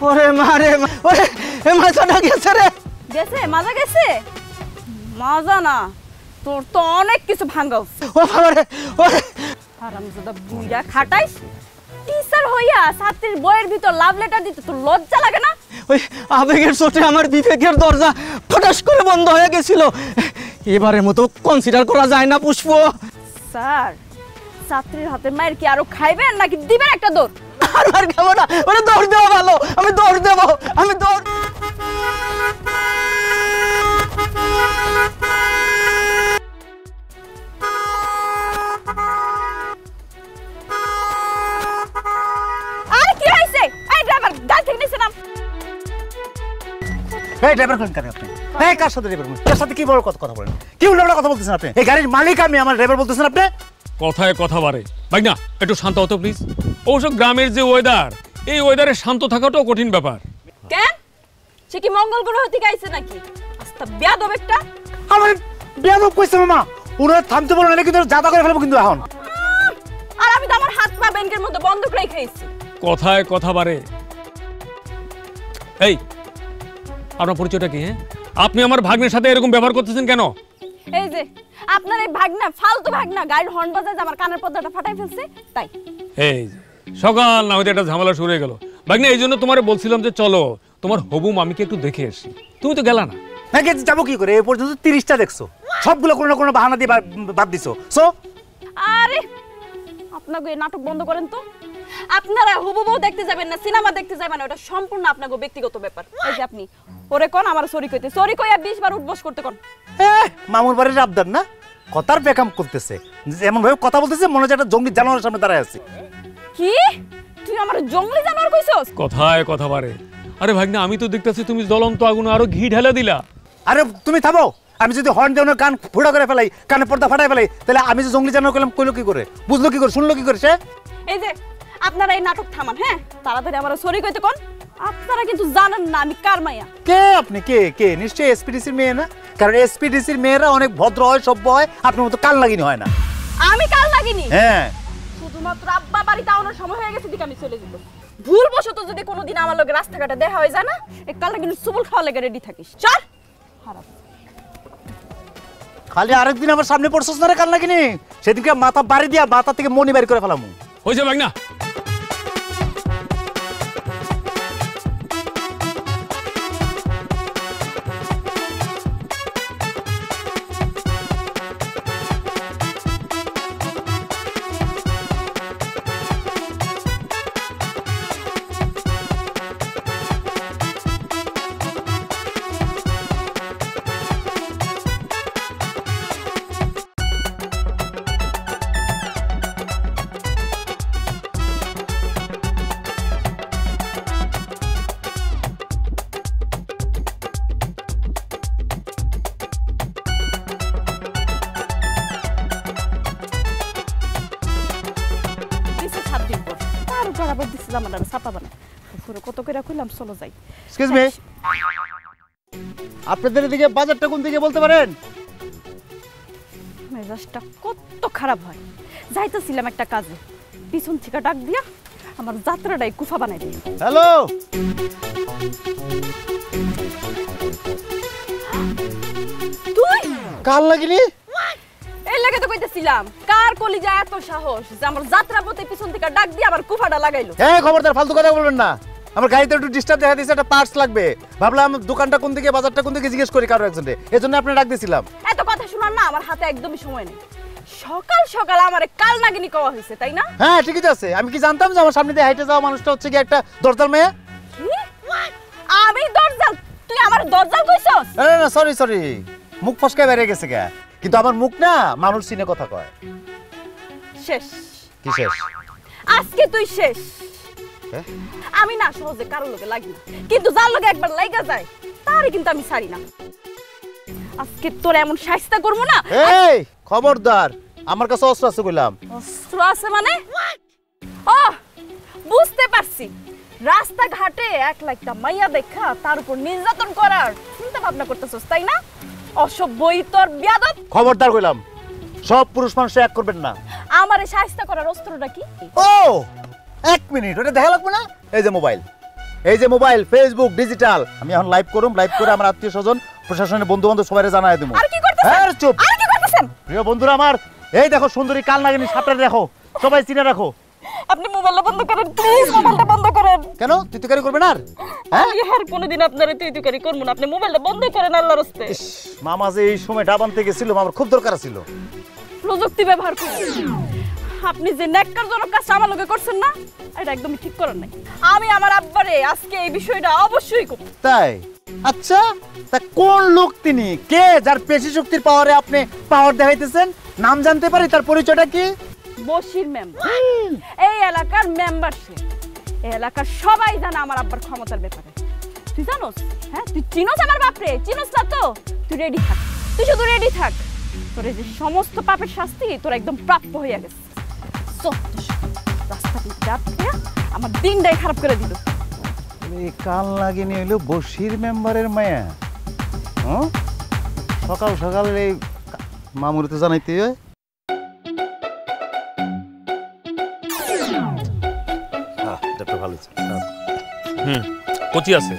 ওরে মারে ওরে এ মাথাটা গেছে রে। গেছে মাজা গেছে? মাজা না, তোর তো অনেক কিছু ভাঙাও। ও বাবা রে ওরে হারামজাদা বুইড়া খাটাইস। টিচার হইয়া ছাত্রীর বইয়ের ভিতর লাভ লেটার দিতে তোর লজ্জা লাগে না? ওই আবেগের চোটে আমার বিবেকের দরজা ফটাস করে বন্ধ হয়ে গেছিল। এবারের মতো কনসিডার করা যায় না পুষ্প? স্যার, ছাত্রীর হাতে মায়ের কি আরো খাইবেন নাকি দিবেন একটা দৌড়? আর খাবো না, ওরে দৌড় দেওয়া ভালো। আমি দৌড় দেবো, আমি দৌড়। আর কি হইছে? এই ড্রাইভার গাড়ি থেকে নিচে নাম। এই ড্রাইভার কোন কারে আপনি? এই কার সাথে ড্রাইভার? কার সাথে কি বড় কথা বলেন? কি উল্টাপাল্টা কথা বলতেছেন আপনি? এই গাড়ির মালিক আমি, আমার ড্রাইভার বলতেছেন আপনি? কথায় কথা বাড়ে ভাই না, একটু শান্ত হতো প্লিজ। অবশ্য গ্রামের যে ওয়েদার, এই ওয়েদারে শান্ত থাকাটাও কঠিন ব্যাপার। কেন? সে কি মঙ্গল গ্রহ থেকে আইছে নাকি? আস্তা বেয়াদব একটা। আমার বেয়াদব কইছে মামা। ওরা থামতে বলেন না, কিন্তু জাদা করে ফেলবো কিন্তু এখন। আর আমি তো আমার হাত পা ব্যাংকের মধ্যে বন্ধ করে খাইছি। কথায় কথা বাড়ে। এই আপনার পরিচয়টা কি? হ্যাঁ, আপনি আমার ভাগ্নের সাথে এরকম ব্যবহার করতেছেন কেন? এই যে আপনার এই ভাগনা, ফালতু ভাগনা গাড়ির হর্ন বাজায় আমার কানের পর্দাটা ফাটাই ফেলছে তাই। এই যে সকাল না হইতে একটা ঝামেলা শুরু হয়ে গেল ভাগ্নে। এই জন্য তোমারে বলছিলাম যে চলো তোমার হবু মামিকে একটু দেখে আসি, তুমি তো গেলা না। নাকি যাবো কি করে? এই পর্যন্ত 30টা দেখছো, সবগুলো কোনো না কোনো বাহানা দিয়ে বাদ দিছো। সো আরে আপনাকে এই নাটক বন্ধ করেন তো। আপনারা হবু বউ দেখতে যাবেন না সিনেমা দেখতে যাবেন না, ওটা সম্পূর্ণ আপনাকে ব্যক্তিগত ব্যাপার। এই যে আপনি ওরে কোন আমার সরি কইতে, সরি কইয়া 20 বার উঠবস করতে কোন। মামুর বাড়ির আবদার না, কথার বেকাম করতেছে, এমন ভাবে কথা বলতেছে মনে হচ্ছে একটা জঙ্গলি জানোয়ারের সামনে দাঁড়ায় আছে। কি তুই আমার জঙ্গলি জানোয়ার কইছস? কথায় কথা বাড়ে। আরে ভাগ্নে, আমি তো দেখতেছি তুমি জ্বলন্ত আগুনে আরো ঘি ঢেলে দিলা। আরে তুমি থামো। আমি যদি হর্ন দিয়ে কান ফুটা করে ফেলাই, কানে পর্দা ফাটাই ফেলাই, তাহলে আমি যে জঙ্গলি জানোয়ার করলাম কইলো কি করে, বুঝলো কি করে, শুনলো কি করে সে? এই যে আপনারা এই নাটক থামান, হ্যাঁ তাড়াতাড়ি আমার সরি কইতে কোন। আপনারা কিন্তু জানেন না আমি কার মাইয়া। কে আপনি? কে কে? নিশ্চয়ই এসপিডিসির মেয়ে না? কারণ এসপিডিসির মেয়েরা অনেক ভদ্র হয়, সভ্য হয়, আপনার মতো কাল লাগিনি হয় না। আমি কাল লাগিনি? হ্যাঁ, শুধুমাত্র আব্বা বাড়িতে আনার সময় হয়ে গেছে দিকে আমি চলে যাব। ভুলবশত যদি কোনোদিন আমার লগে রাস্তাঘাটে দেখা হয়ে যায় না, এই কাল লাগিনি সুবল খাওয়া লেগে রেডি থাকিস। চল খারাপ। খালি আরেকদিন আমার সামনে পড়ছস না রে কাল লাগিনি, সেদিনকে মাথা বাড়ি দিয়া মাথা থেকে মনি বের করে ফেলাম। হয়েছে ভাগ্না। আপনাদের এদিকে বাজারটা কোন দিকে বলতে পারেন? মেজাজটা কত খারাপ হয়। যাইতেছিলাম একটা কাজে, পিছন থেকে ডাক দিয়া আমার যাত্রাটাই কুফা বানাই দিল। হ্যালো, তুই কাল লাগিনি? এই লাগে তো কইতেছিলাম, কার কলিজা এত সাহস যে আমার যাত্রাপথে পিছন থেকে ডাক দিয়ে আমার কুফাটা লাগাইলো। হ্যাঁ, খবরদার ফালতু কথা বলবেন না। আমার গাড়িতে একটু ডিস্টার্ব দেখা দিয়েছে, একটা পার্টস লাগবে। ভাবলাম দোকানটা কোন দিকে, বাজারটা কোন দিকে জিজ্ঞেস করি কারো একজনকে, এজন্য আপনি ডাক দিয়েছিলাম। এত কথা শোনার না আমার হাতে একদমই সময় নেই। সকাল সকাল আমারে কাল নাগিনী কওয়া হয়েছে তাই না? হ্যাঁ ঠিকই আছে। আমি কি জানতাম যে আমার সামনে দিয়ে হাইটে যাওয়া মানুষটা হচ্ছে কি একটা দরজাল মেয়ে? আমি দরজাল? তুই আমার দরজাল কইছস? না না সরি সরি, মুখ ফসকে বেরিয়ে গেছে গা। কিন্তু আমার মুখ না মানুষ চিনে কথা কয়। শেষ। কি শেষ? আজকে তুই শেষ। আমি না সহজে কারো লোকে লাগি না, কিন্তু যার লোকে একবার লাগা যায় তারই কিন্তু আমি ছাড়ি না। আজকে তোর এমন শাস্তি করব না। এই খবরদার, আমার কাছে অস্ত্র আছে কইলাম। অস্ত্র আছে মানে? ও বুঝতে পারছি, রাস্তাঘাটে এক লাইকা মাইয়া দেখা তার উপর নির্যাতন করার চিন্তা ভাবনা করতেছস তাই না? অসভ্যই তোর বেয়াদব। খবরদার কইলাম, সব পুরুষ মানুষ এক করবেন না। আমারে শাস্তি করার অস্ত্রটা কি? ও এক মিনিট, ওটা দেখা লাগবে না? এই যে মোবাইল, এই যে মোবাইল, ফেসবুক, ডিজিটাল, আমি এখন লাইভ করুম, লাইভ করে আমার আত্মীয় স্বজন, প্রশাসনের বন্ধু বান্ধব সবাই জানাই দেবো। আর কি করতেছেন? আর চুপ। আর কি করতেছেন? প্রিয় বন্ধুরা আমার, এই দেখো সুন্দরী কাল নাগিনী সাপটা দেখো, সবাই চিনে রাখো। আপনি মোবাইলটা বন্ধ করেন প্লিজ, মোবাইলটা বন্ধ করেন। কেন তুই তুকারি করবে না আর? হ্যাঁ আমি আর কোনোদিন আপনারে তুই করব না, আপনি মোবাইলটা বন্ধ করেন আল্লাহর রাস্তে। মামা যে এই সময় ডাব আনতে গেছিল, আমার খুব দরকার ছিল। প্রযুক্তি ব্যবহার করুন। আপনি যে ন্যাক্কারজনক কাজ আমার লগে করছেন না, এটা একদমই ঠিক করেন নাই। আমি আমার আব্বারে আজকে এই বিষয়টা অবশ্যই করব। তাই? আচ্ছা, তা কোন লোক তিনি, কে যার পেশি শক্তির পাওয়ারে আপনি পাওয়ার দেখাইতেছেন? নাম জানতে পারি, তার পরিচয়টা কি? বশির মেম্বার, এই এলাকার মেম্বারশিপ। এই এলাকার সবাই জানে আমার আব্বার ক্ষমতার ব্যাপারে। তুই জানোস? হ্যাঁ, তুই চিনোস আমার বাপরে? চিনোস না তো? তুই রেডি থাক, তুই শুধু রেডি থাক। তোর এই যে সমস্ত পাপের শাস্তি তোর একদম প্রাপ্য হইয়া গেছে। রাস্তা দিয়ে আমার দিনটাই খারাপ করে দিল। এই কাল নাগিনী হইলো বশির মেম্বারের মায়া। সকাল সকাল এই মামুর তো জানাইতে হয়। ভালো কচি আছে।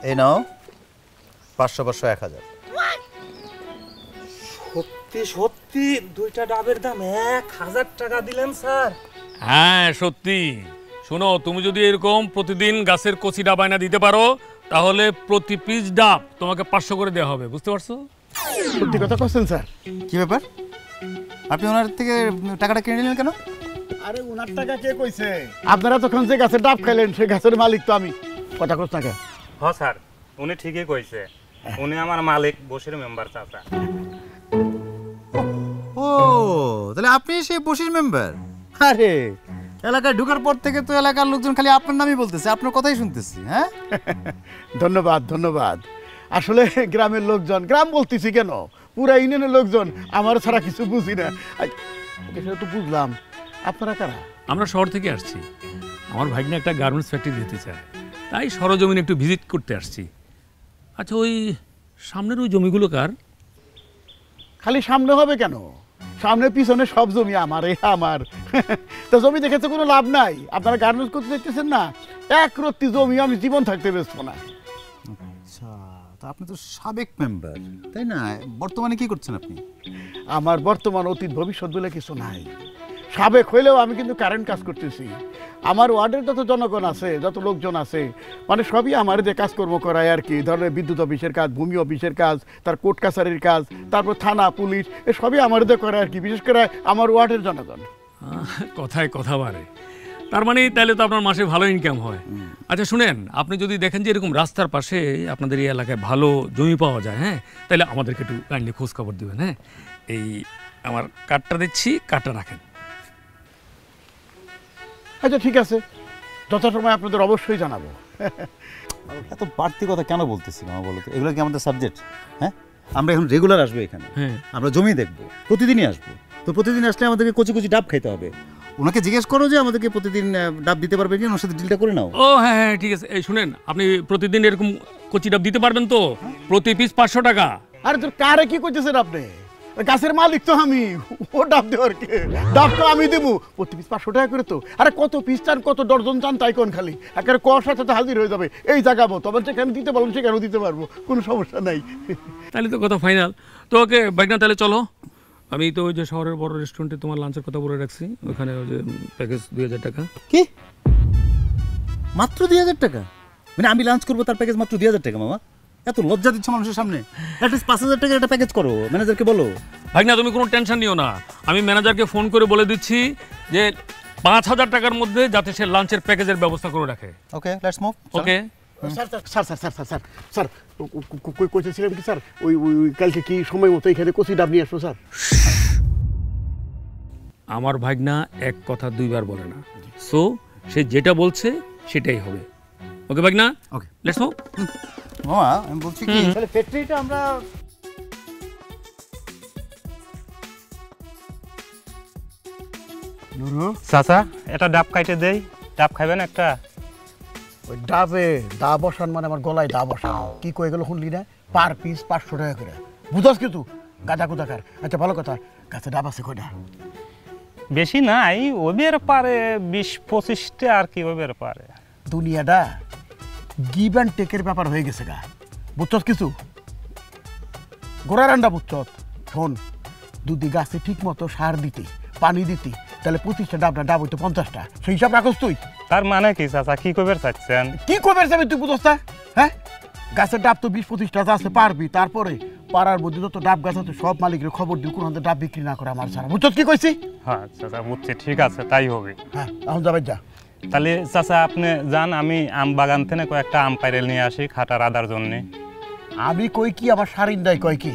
এই নাও 500 500 1000। সত্যি সত্যি দুইটা ডাবের দাম 1000 টাকা দিলেন স্যার? হ্যাঁ সত্যি। শোনো, তুমি যদি এরকম প্রতিদিন গাছের কচি ডাব আয়না দিতে পারো, তাহলে প্রতি পিস ডাব তোমাকে 500 করে দেওয়া হবে। বুঝতে পারছো? সত্যি কথা বলছেন স্যার? কি ব্যাপার, আপনি ওনার থেকে টাকাটা কিনে নিলেন কেন? আরে ওনার টাকা কে কইছে? আপনারা তখন যে গাছের ডাব খাইলেন সেই গাছের মালিক তো আমি। কথা কস না কে? হ্যাঁ স্যার, উনি ঠিকই কইছে, উনি আমার মালিক, বশির মেম্বার চাচা। ও তাহলে আপনি সেই বশির মেম্বার? আরে এলাকায় ঢোকার পর থেকে তো এলাকার লোকজন খালি আপনার নামই বলতেছে, আপনার কথাই শুনতেছি। হ্যাঁ ধন্যবাদ ধন্যবাদ। আসলে গ্রামের লোকজন, গ্রাম বলতেছি কেন, পুরা ইউনিয়নের লোকজন আমার ছাড়া কিছু বুঝি না। সেটা তো বুঝলাম। আপনারা কারা? আমরা শহর থেকে আসছি। আমার ভাগ্নে একটা গার্মেন্টস ফ্যাক্টরি দিতে চায়, তাই সরজমিনে একটু ভিজিট করতে আসছি। আচ্ছা, ওই সামনের ওই জমিগুলো কার? খালি সামনে হবে কেন, সামনে পিছনে সব জমি আমার। আমার তো জমি দেখেছে কোনো লাভ নাই। আপনারা গার্মেন্টস করতে চাইতেছেন না, এক রত্তি জমি আমি জীবন থাকতে বেচবো না। আচ্ছা, তা আপনি তো সাবেক মেম্বার, তাই না? বর্তমানে কি করছেন আপনি? আমার বর্তমান অতীত ভবিষ্যৎ বলে কিছু নাই। সাবেক হইলেও আমি কিন্তু কারেন্ট কাজ করতেছি। আমার ওয়ার্ডের যত জনগণ আছে, যত লোকজন আছে, মানে সবই আমার দিয়ে কাজকর্ম করায় আর কি। ধরেন বিদ্যুৎ অফিসের কাজ, ভূমি অফিসের কাজ, তার কোর্ট কাছারির কাজ, তারপর থানা পুলিশ, এ সবই আমার দিয়ে করে আর কি, বিশেষ করে আমার ওয়ার্ডের জনগণ। কথায় কথা বাড়ে। তার মানে তাহলে তো আপনার মাসে ভালো ইনকাম হয়। আচ্ছা শুনেন, আপনি যদি দেখেন যে এরকম রাস্তার পাশে আপনাদের এই এলাকায় ভালো জমি পাওয়া যায়, হ্যাঁ, তাহলে আমাদেরকে একটু কাইন্ডলি খোঁজ খবর দেবেন। হ্যাঁ, এই আমার কার্ডটা দিচ্ছি, কার্ডটা রাখেন। আচ্ছা ঠিক আছে, যথাসময় আপনাদের অবশ্যই জানাবো। এত বাড়তি কথা কেন বলতেছি মামা বলো তো? এগুলো কি আমাদের সাবজেক্ট? হ্যাঁ, আমরা এখন রেগুলার আসবো এখানে, হ্যাঁ, আমরা জমি দেখবো, প্রতিদিনই আসবো। তো প্রতিদিন আসলে আমাদেরকে কচি কচি ডাব খাইতে হবে। ওনাকে জিজ্ঞেস করো যে আমাদেরকে প্রতিদিন ডাব দিতে পারবে কি, ওনার সাথে ডিলটা করে নাও। ও হ্যাঁ হ্যাঁ ঠিক আছে। এই শুনেন, আপনি প্রতিদিন এরকম কচি ডাব দিতে পারবেন তো? প্রতি পিস 500 টাকা। আরে তোর কারে কি করতেছেন আপনি? গাছের মালিক তো আমি, ও ডাব দেওয়ার কে? ডাব তো আমি দেবো, প্রতি পিস 500 টাকা করে তো। আরে কত পিস চান, কত ডর্জন চান তাই কোন, খালি একেবারে কষার সাথে হাজির হয়ে যাবে এই জায়গা মতো। তবে সেখানে দিতে পারবেন, সেখানেও দিতে পারবো, কোনো সমস্যা নাই। তাহলে তো কথা ফাইনাল। তো ওকে বাইকনা, তাহলে চলো। আমি তো ওই যে শহরের বড় রেস্টুরেন্টে তোমার লাঞ্চের কথা বলে রাখছি, ওখানে ওই যে প্যাকেজ 2000 টাকা। কি মাত্র 2000 টাকা? মানে আমি লাঞ্চ করবো, তার প্যাকেজ মাত্র 2000 টাকা? মামা এত লজ্জা দিচ্ছ মানুষের সামনে। অ্যাটলিস্ট 5000 টাকার একটা প্যাকেজ করো, ম্যানেজারকে বলো। ভাগনা তুমি কোনো টেনশন নিও না, আমি ম্যানেজারকে ফোন করে বলে দিচ্ছি যে 5000 টাকার মধ্যে যাতে সে লাঞ্চের প্যাকেজের ব্যবস্থা করে রাখে। Okay, let's move. Okay sir sir sir sir sir sir sir কইতেছিলাম কি স্যার, ওই কালকে কি সময় মতো এখানে কচি ডাব নিয়ে আসবো স্যার? আমার ভাগনা এক কথা দুইবার বলে না, সো সে যেটা বলছে সেটাই হবে। ওকে ভাগনা, ওকে লেটস মুভ। মামা আমি বলছি কি, তাহলে ফ্যাক্টরিটা আমরা চাচা, এটা ডাব কাইটে দেই, ডাব খাইবেন একটা? ওই ডাবে দা বসান মানে আমার গলায় দা বসান, কি কয়ে গেল শুনলি না? পার পিস 500 টাকা করে, বুঝাস কিন্তু গাদা কোথাকার। আচ্ছা ভালো কথা, গাছে ডাব আছে কয়টা? বেশি নাই, ওবের পারে 20-25টা আর কি ওবের পারে। দুনিয়াটা গিভ অ্যান্ড টেকের ব্যাপার হয়ে গেছে গা, বুঝছস কিছু? গোড়ার আন্ডা বুঝছত? শোন, যদি গাছে ঠিক মতো সার দিতে, পানি দিতে, তাহলে 25টা ডাব না ডাব হইতো 50টা, সেই হিসাব রাখস তুই? তার মানে কি চাচা, কি কইবার চাচ্ছেন? কি করবে যাবে তুই বুঝছ না? হ্যাঁ, গাছের ডাব তো 20-25টা আছে পারবি, তারপরে পাড়ার মধ্যে যত ডাব গাছ আছে সব মালিকের খবর দিই কোন ডাব বিক্রি না করে আমার ছাড়া, বুঝছ কি কইছি? হ্যাঁ চাচা বুঝছি, ঠিক আছে তাই হবে। হ্যাঁ, এখন যাবে যা। তাহলে চাচা আপনি যান, আমি আম বাগান থেকে কয়েকটা আম পাইরেল নিয়ে আসি খাটা রাধার জন্যে। আমি কই কি, আমার সারিন্দাই কয় কি,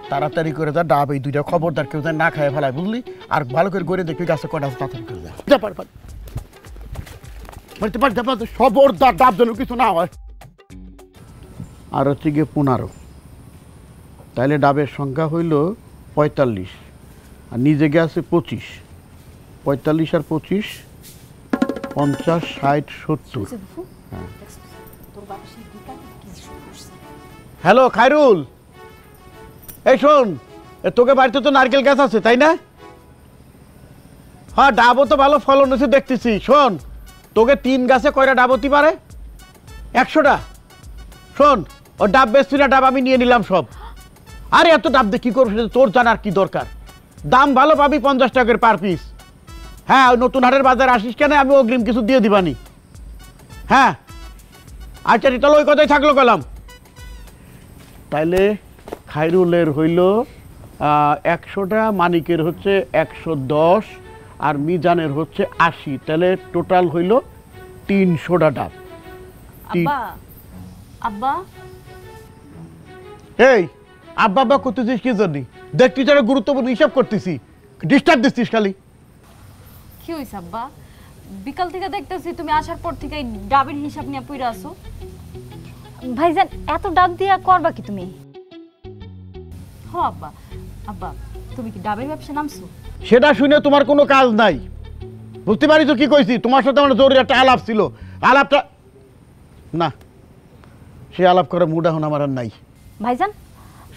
তাড়াতাড়ি করে যা, ডাব এই দুইটা খবরদার কেউ যেন না খায় ফেলায়, বুঝলি? আর ভালো করে গড়ে দেখবি গাছে কয়টা আছে, তাড়াতাড়ি করে যা। যা পার খবরদার ডাব যেন কিছু না হয়। আর হচ্ছে গিয়ে 15, তাইলে ডাবের সংখ্যা হইল 45, আর নিজে গেছে 25, 45 আর 25 50 60 70। হ্যালো খায়রুল, এই শোন, তোকে বাড়িতে তো নারকেল গাছ আছে তাই না? হ্যাঁ, ডাবও তো ভালো ফলন হয়েছে দেখতেছি। শোন, তোকে 3 গাছে কয়টা ডাব হতে পারে? 100টা। শোন, ও ডাব বেচবি না, ডাব আমি নিয়ে নিলাম সব। আরে এত ডাব দিয়ে কি করবো সেটা তোর জানার কি দরকার? দাম ভালো পাবি 50 টাকা পার পিস। হ্যাঁ, ওই নতুন হাটের বাজার আসিস কেন, আমি অগ্রিম কিছু দিয়ে দিবানি। হ্যাঁ আচ্ছা, তাহলে ওই কথাই থাকলো কলাম। তাইলে খায়রুলের হইল 100টা, মানিকের হচ্ছে 110, আর মিজানের হচ্ছে 80, তাহলে টোটাল হইল 300টা ডাব। আব্বা আব্বা এই আব্বা আব্বা করতেছিস কি জন্য? দেখতে যারা গুরুত্বপূর্ণ হিসাব করতেছি, ডিস্টার্ব দিচ্ছিস খালি। কি হইছে আব্বা? বিকাল থেকে দেখতেছি তুমি আসার পর থেকে ডাবের হিসাব নিয়ে পইরা আছো। ভাইজান এত ডাব দিয়া করবা কি তুমি? হ আব্বা। আব্বা তুমি কি ডাবের ব্যবসা নামছো? সেটা শুনে তোমার কোনো কাজ নাই, বুঝতে পারিস কি কইছি? তোমার সাথে আমার জরুরি একটা আলাপ ছিল, আলাপটা না, সে আলাপ করে মুড এখন আমার আর নাই। ভাইজান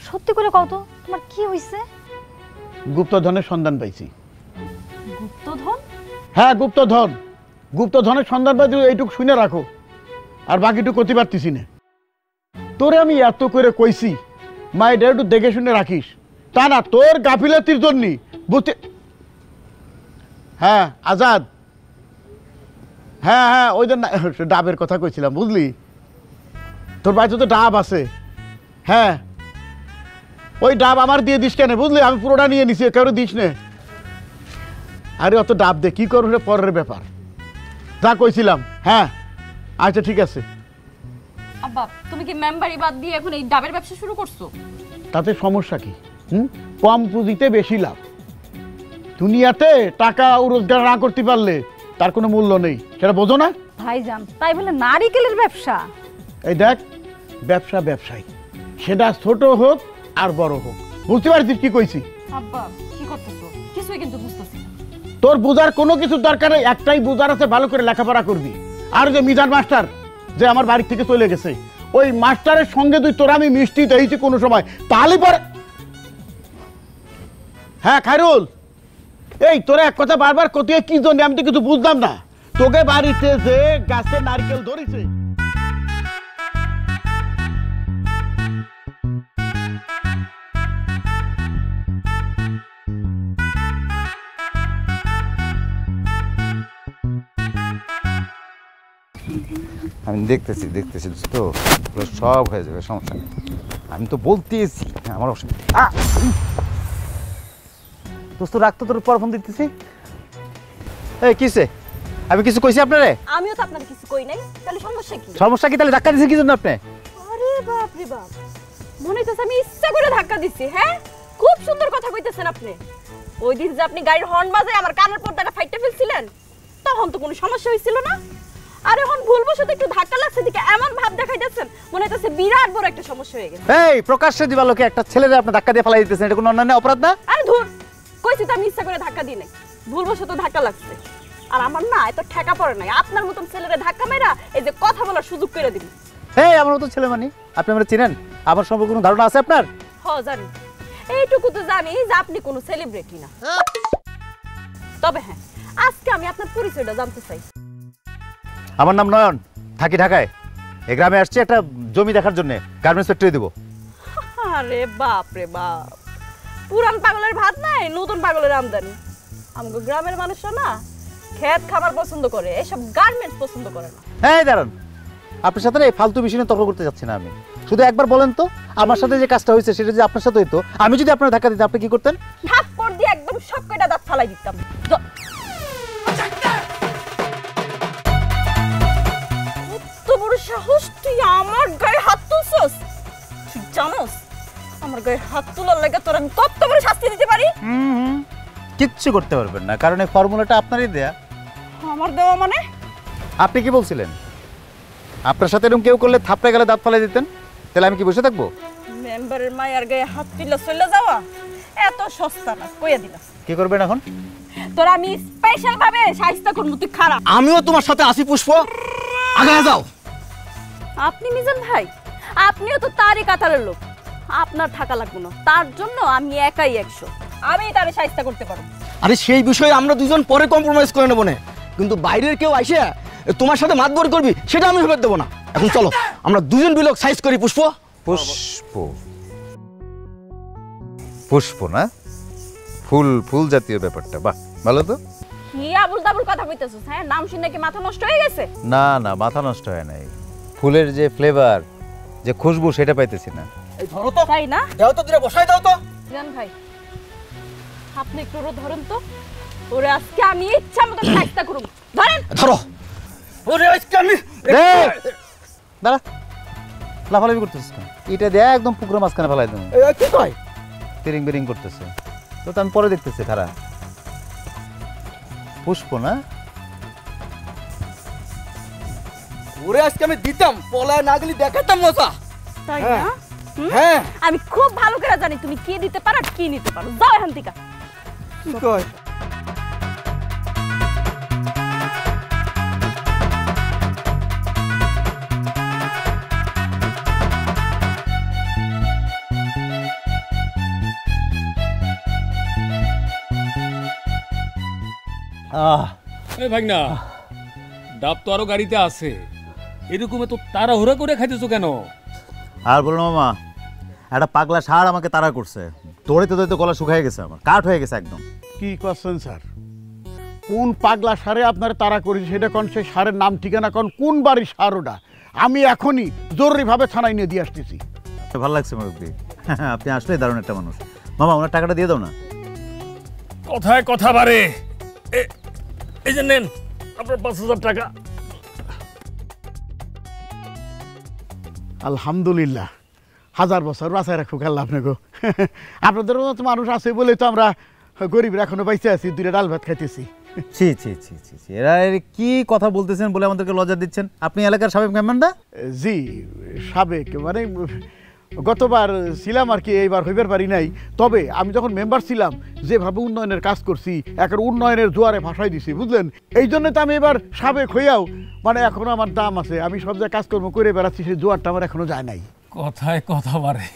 সত্যি করে কও তো তোমার কি হইছে? গুপ্তধনের সন্ধান পাইছি। গুপ্তধন? হ্যাঁ গুপ্তধন, গুপ্তধনের সন্ধান পাইছি, এইটুকু শুনে রাখো, আর বাকিটুকু করতে পারতেছি না। তোরে আমি এত করে কইছি মা, এটা একটু দেখে শুনে রাখিস, তা না তোর গাফিলতির জন্য বুঝতে। হ্যাঁ আজাদ, হ্যাঁ হ্যাঁ ওই জন্য ডাবের কথা কইছিলাম, বুঝলি? তোর বাড়িতে তো ডাব আছে। হ্যাঁ, ওই ডাব আমার দিয়ে দিস কেন, বুঝলি? আমি পুরোটা নিয়ে নিছি, কেউ দিস নে। আরে অত ডাব দে কি করবো, পরের ব্যাপার, যা কইছিলাম। হ্যাঁ আচ্ছা ঠিক আছে। আব্বা তুমি কি মেম্বারি বাদ দিয়ে এখন এই ডাবের ব্যবসা শুরু করছো? তাতে সমস্যা কি? কম পুঁজিতে বেশি লাভ। দুনিয়াতে টাকা রোজগার না করতে পারলে তার কোনো মূল্য নেই, সেটা বোঝো না? ভাইজান তাই বলে নারিকেলের ব্যবসা? এই দেখ, ব্যবসা ব্যবসায়ী, সেটা ছোট হোক আর বড় হোক, বুঝতে পারছিস কি কইছি? আব্বা কি করতেছো? কিছুই কিন্তু বুঝতেছি না। তোর বোঝার কোনো কিছু দরকার নেই, একটাই বোঝার আছে, ভালো করে লেখাপড়া করবি। আর যে মিজান মাস্টার যে আমার বাড়ি থেকে চলে গেছে, ওই মাস্টারের সঙ্গে তুই তোর আমি মিষ্টি দিয়েছি কোনো সময়, তাহলে পরে। হ্যাঁ খায়রুল, এই তোরা এক কথা বারবার কোথায় কি জন্য আমি তো কিছু বুঝলাম না। তোকে বাড়িতে যে গাছে নারকেল ধরেছে, আমি দেখতেছি তো সব হয়ে যাবে, সমস্যা নেই। আমি তো বলতেছি আমার দোস্ত রাখতো, তোর পর ফোন দিতেছি। এই কিসে? আমি কিছু কইছি আপনারে? আমিও তো আপনার কিছু কই নাই, তাহলে সমস্যা কি? সমস্যা কি? তাহলে ধাক্কা দিয়েছেন কি জন্য আপনি? আরে বাপ রে বাপ, মনে হইতেছে আমি ইচ্ছা করে ধাক্কা দিছি। হ্যাঁ, খুব সুন্দর কথা কইতেছেন আপনি। ওই দিন যে আপনি গাড়ির হর্ন বাজায় আমার কানের পর্দাটা ফাইটে ফেলছিলেন, তখন তো কোনো সমস্যা হইছিল না। আর এখন ভুলবশত একটু ধাক্কা লাগছে দিকে এমন ভাব দেখাইতেছেন, মনে হইতেছে বিরাট বড় একটা সমস্যা হয়ে গেছে। এই প্রকাশ্যে দিবালোকে একটা ছেলেরে আপনি ধাক্কা দিয়ে ফেলাই দিতেছেন, এটা কোনো অন্যায় অপরাধ না? আরে ধুর, কইছি তো আমি ইচ্ছা করে ধাক্কা দিই নাই, ভুলবশত ধাক্কা লাগছে। আর আমার না এত ঠেকা পড়ে নাই আপনার মতন ছেলেরে ধাক্কা মেরা এই যে কথা বলার সুযোগ করে দিবি। এই আমার মতো ছেলে মানে? আপনি আমরা চিনেন? আমার সম্পর্কে কোনো ধারণা আছে আপনার? হ জানি, এইটুকু তো জানি যে আপনি কোনো সেলিব্রিটি না। তবে হ্যাঁ, আজকে আমি আপনার পরিচয়টা জানতে চাই। আমার নাম নয়ন, থাকি ঢাকায়। এই গ্রামে আসছি একটা জমি দেখার জন্য, গার্মেন্টস ফ্যাক্টরি দেবো। আরে বাপ রে বাপ, পুরান পাগলের ভাত নাই, নতুন পাগলের আমদানি। আমাকে গ্রামের মানুষরা না খেত খাবার পছন্দ করে, এসব গার্মেন্টস পছন্দ করে না। হ্যাঁ দাঁড়ান, আপনার সাথে এই ফালতু বিষয় নিয়ে তর্ক করতে যাচ্ছি না আমি। শুধু একবার বলেন তো, আমার সাথে যে কাজটা হয়েছে সেটা যদি আপনার সাথে হইতো, আমি যদি আপনার ধাক্কা দিতে আপনি কি করতেন? থাপ্পড় দিয়ে একদম সব কয়টা দাঁত ফালাই দিতাম। কত বড় সাহস, তুই আমার গায়ে হাত তুলছস? তুই জানোস আমার গায়ে হাত তোলার লাগে তোর আমি কত বড় শাস্তি দিতে পারি? কিচ্ছু করতে পারবেন না, কারণ এই ফর্মুলাটা আপনারই দেয়া। আমার দেওয়া মানে? আপনি কি বলছিলেন আপনার সাথে এরকম কেউ করলে থাপড়ে গেলে দাঁত ফালাই দিতেন? তাহলে আমি কি বসে থাকবো? মেম্বারের মায়ের গায়ে হাত তুলে চলে যাওয়া এত সস্তা না, কইয়া দিলাম। কি করবেন এখন? তোর আমি স্পেশাল ভাবে শাস্তি করব, তুই খারাপ। আমিও তোমার সাথে আসি পুষ্প, আগায় যাও। আপনি মিজান ভাই, আপনিও তো তারই কাতারের লোক, আপনার থাকা লাগবে না। তার জন্য আমি একাই 100, আমি তারে শাস্তি করতে পারবো। আরে সেই বিষয়ে আমরা দুজন পরে কম্প্রোমাইজ করে নেবো না, কিন্তু বাইরের কেউ আইসে তোমার সাথে মাতবর করবি সেটা আমি ভেবে দেবো না। এখন চলো আমরা দুজন বিলোক সাইজ করি। পুষ্প পুষ্প, পুষ্প না, ফুল, ফুল জাতীয় ব্যাপারটা, বাহ ভালো তো। কি আবুল তাবুল কথা কইতেছস? হ্যাঁ, নাম শুনে কি মাথা নষ্ট হয়ে গেছে? না না, মাথা নষ্ট হয় নাই, ফুলের যে ফ্লেভার, যে খুশবু সেটা পাইতেছি না। এই ধরো তো, তাই না? দাও তো, দিলে বসাই দাও তো। মিজান ভাই, আপনি একটু ধরেন তো, ওরে আজকে আমি ইচ্ছা মতো শাস্তি করব। ধরেন, ধরো। ওরে আজকে আমি দাঁড়া, লাফালাফি করতেছিস কেন? এটা দেয়া একদম পুকুরের মাঝখানে ফেলাই দেবো। কি কয়? তিরিং বিরিং করতেছে তো, আমি পরে দেখতেছি। খারাপ পুষ্প না? ওরে আজকে আমি দিতাম, পলায় না গেলি দেখাতাম মজা। তাই হ্যাঁ। না? হুম? হ্যাঁ। আমি খুব ভালো করে জানি তুমি কি দিতে পারো আর কি নিতে পারো। যাও এখান থেকে। কি কয়? এই ভাগনা, ডাব তো আরো গাড়িতে আছে, এরকম তো তাড়াহুড়া করে খাইতেছো কেন? আর বলো না মামা, একটা পাগলা ষাঁড় আমাকে তাড়া করছে, দৌড়াইতে দৌড়াইতে গলা শুকায় গেছে, আমার কাঠ হয়ে গেছে একদম। কি করছেন স্যার? কোন পাগলা সারে আপনার তারা করেছে সেটা কোন? সেই সারের নাম ঠিকানা কোন? কোন বাড়ির সার ওটা? আমি এখনই জরুরিভাবে থানায় নিয়ে দিয়ে আসতেছি। ভালো লাগছে মুরব্বী, আপনি আসলে দারুণ একটা মানুষ। মামা, ওনার টাকাটা দিয়ে দাও না। কথায় কথা বাড়ে। এই যে নেন আপনার 5,000 টাকা। আলহামদুলিল্লাহ, 1000 বছর বাঁচায় রাখুক আল্লাহ আপনাকে। আপনাদের মতো মানুষ আছে বলে তো আমরা গরিবরা এখনো বাইচে আছি, 2টা ডাল ভাত খাইতেছি। ছি ছি ছি ছি ছি, এরা কি কথা বলতেছেন বলে আমাদেরকে লজ্জা দিচ্ছেন? আপনি এলাকার সাবেক মেম্বারটা? জি, সাবেক মানে গতবার ছিলাম আর কি, এইবার হইবার পারি নাই। তবে আমি যখন মেম্বার ছিলাম যেভাবে উন্নয়নের কাজ করছি, একটা উন্নয়নের জোয়ারে ভাসাই দিছি, বুঝলেন? এই জন্য তো আমি এবার সাবেক হইয়াও মানে এখনো আমার দাম আছে, আমি সব জায়গায় কাজকর্ম করে বেড়াচ্ছি, সেই জোয়ারটা আমার এখনো যায় নাই। কথায় কথা বাড়ে।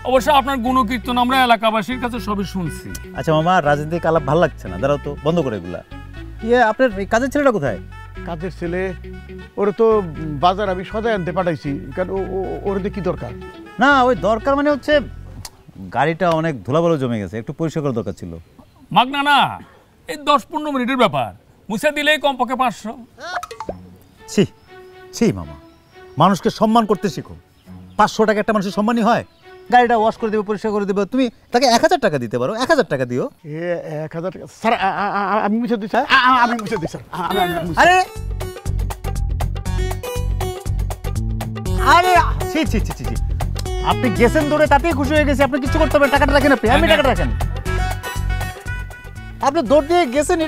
অবশ্য আপনার গুণকীর্তন আমরা এলাকাবাসীর কাছে সবই শুনছি। আচ্ছা মামা, রাজনীতিক আলাপ ভালো লাগছে না, দাঁড়াও তো, বন্ধ করে এগুলা। আপনার এই কাজের ছেলেটা কোথায়? কাজের ছেলে ওরা তো বাজার আমি সদাই আনতে পাঠাইছি, কারণ ওর কি দরকার? না, ওই দরকার মানে হচ্ছে গাড়িটা অনেক ধুলাবালু জমে গেছে, একটু পরিষ্কার করার দরকার ছিল। মাগনা না, এই 10-15 মিনিটের ব্যাপার, মুছে দিলেই কমপক্ষে 500। ছি ছি মামা, মানুষকে সম্মান করতে শিখো। 500 টাকা একটা মানুষের সম্মানই হয়? গাড়িটা ওয়াশ করে দেবে, পরিষ্কার করে দেবে, তুমি তাকে 1000 টাকা দিতে পারো, 1000 টাকা দিও। 1000 টাকা স্যার? আমি মুছে দিই স্যার, আমি মুছে দিই স্যার। আরে আরে ছি ছি ছি ছি, আপনি গেছেন দৌড়ে, তাতেই খুশি হয়ে গেছে, আপনি কিছু করতে পারেন। টাকাটা রাখেন, আপনি টাকাটা রাখেন। আপনি দৌড় দিয়ে গেছেন,